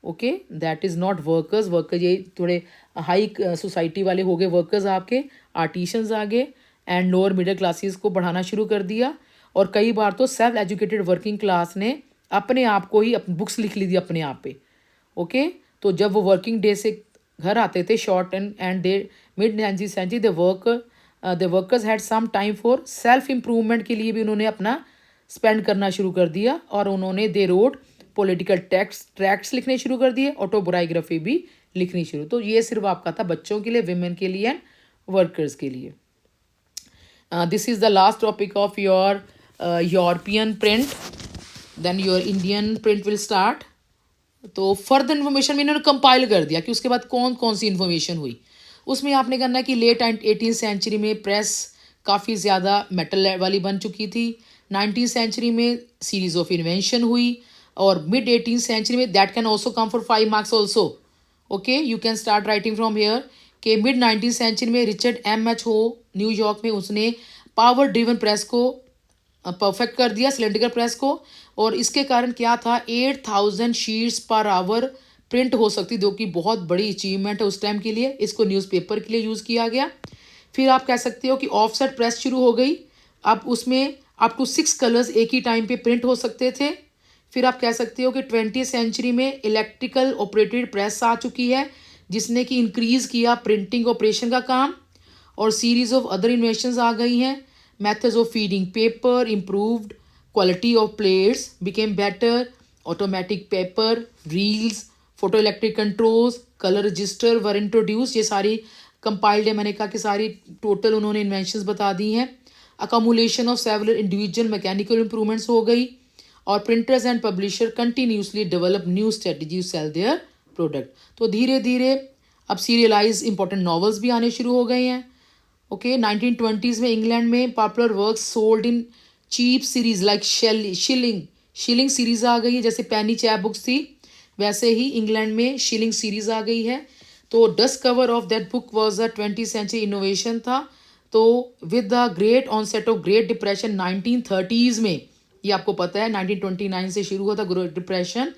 Okay, that is not workers, workers ये थोड़े हाई सोसाइटी वाले हो गए वर्कर्स, आपके आर्टिशंस आ गए, एंड लोअर मिडिल क्लासेस को बढ़ाना शुरू कर दिया। और कई बार तो सेल्फ एजुकेटेड वर्किंग क्लास ने अपने आप को ही बुक्स लिख ली थी अपने आप पे। ओके, तो जब वो वर्किंग डे से घर आते थे शॉर्ट एंड दे मिड 19वीं century the workers had some time for self improvement के लिए भी उन्होंने अपना स्पेंड करना शुरू कर दिया, और उन्होंने दे रोड पॉलिटिकल ट्रैक्ट्स लिखने शुरू कर दिए, ऑटोबायोग्राफी भी लिखनी शुरू। तो ये सिर्फ आपका था बच्चों के लिए, विमेन के लिए एंड वर्कर्स के लिए। This is the last topic of your European print, then your Indian print will start. तो फर्दर इन्फॉर्मेशन में इन्होंने कंपाइल कर दिया कि उसके बाद कौन कौन सी इन्फॉर्मेशन हुई। उसमें आपने करना है कि लेट 18वीं सेंचुरी में प्रेस काफ़ी ज़्यादा मेटल वाली बन चुकी थी। 19वीं सेंचुरी में सीरीज ऑफ इन्वेंशन हुई, और मिड 18वीं सेंचुरी में that can also come for 5 marks also. Okay, you can start writing from here कि मिड 19वीं सेंचुरी में रिचर्ड MH हो न्यूयॉर्क में, उसने पावर ड्रिवन प्रेस को परफेक्ट कर दिया, सिलेंड्रिकल प्रेस को। और इसके कारण क्या था, 8000 शीट्स पर आवर प्रिंट हो सकती, जो कि बहुत बड़ी अचीवमेंट है उस टाइम के लिए। इसको न्यूज़पेपर के लिए यूज़ किया गया। फिर आप कह सकते हो कि ऑफसेट प्रेस शुरू हो गई। अब उसमें अप टू 6 कलर्स एक ही टाइम पे प्रिंट हो सकते थे। फिर आप कह सकते हो कि 20वीं सेंचुरी में इलेक्ट्रिकल ऑपरेटेड प्रेस आ चुकी है, जिसने कि इंक्रीज़ किया प्रिंटिंग ऑपरेशन का काम। और सीरीज ऑफ अदर इन्वेंशंस आ गई हैं, methods of feeding paper improved, quality of plates became better, automatic paper reels, photoelectric controls, color register were introduced। ये सारी कंपाइल्ड है, मैंने कहा कि सारी टोटल उन्होंने इन्वेंशंस बता दी हैं। Accumulation of several individual mechanical improvements हो गई, और printers and publisher continuously develop new strategy sell their product. तो धीरे धीरे अब सीरियलाइज इंपॉर्टेंट नॉवेल्स भी आने शुरू हो गए हैं। ओके, 1920s में इंग्लैंड में popular works sold in cheap series like shilling series आ गई है, जैसे पेनी चैप बुक्स थी, वैसे ही इंग्लैंड में शिलिंग सीरीज आ गई है। तो dust cover of that book was a 20th century innovation था। तो with the great onset of great depression 1930s में, ये आपको पता है 1929 से शुरू हुआ था ग्रेट डिप्रेशन,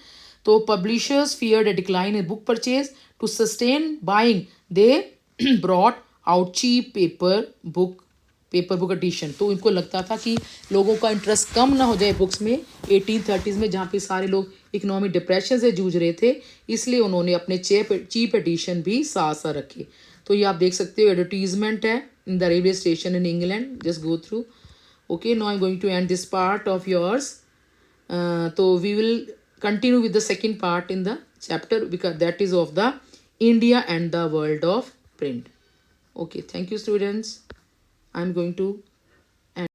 तो publishers feared a decline in book purchase to sustain buying, they brought out cheap paper book edition. तो इनको लगता था कि लोगों का इंटरेस्ट कम ना हो जाए बुक्स में 1830s में, जहाँ पे सारे लोग इकोनॉमिक डिप्रेशन से जूझ रहे थे, इसलिए उन्होंने अपने चीप एडिशन भी साथ साथ रखे। तो ये आप देख सकते हो, एडवर्टीजमेंट है in the railway station in England, just go through. Okay, now I am going to end this part of yours. तो we will continue with the second part in the chapter, because that is of the India and the world of print. Okay, thank you students. I'm going to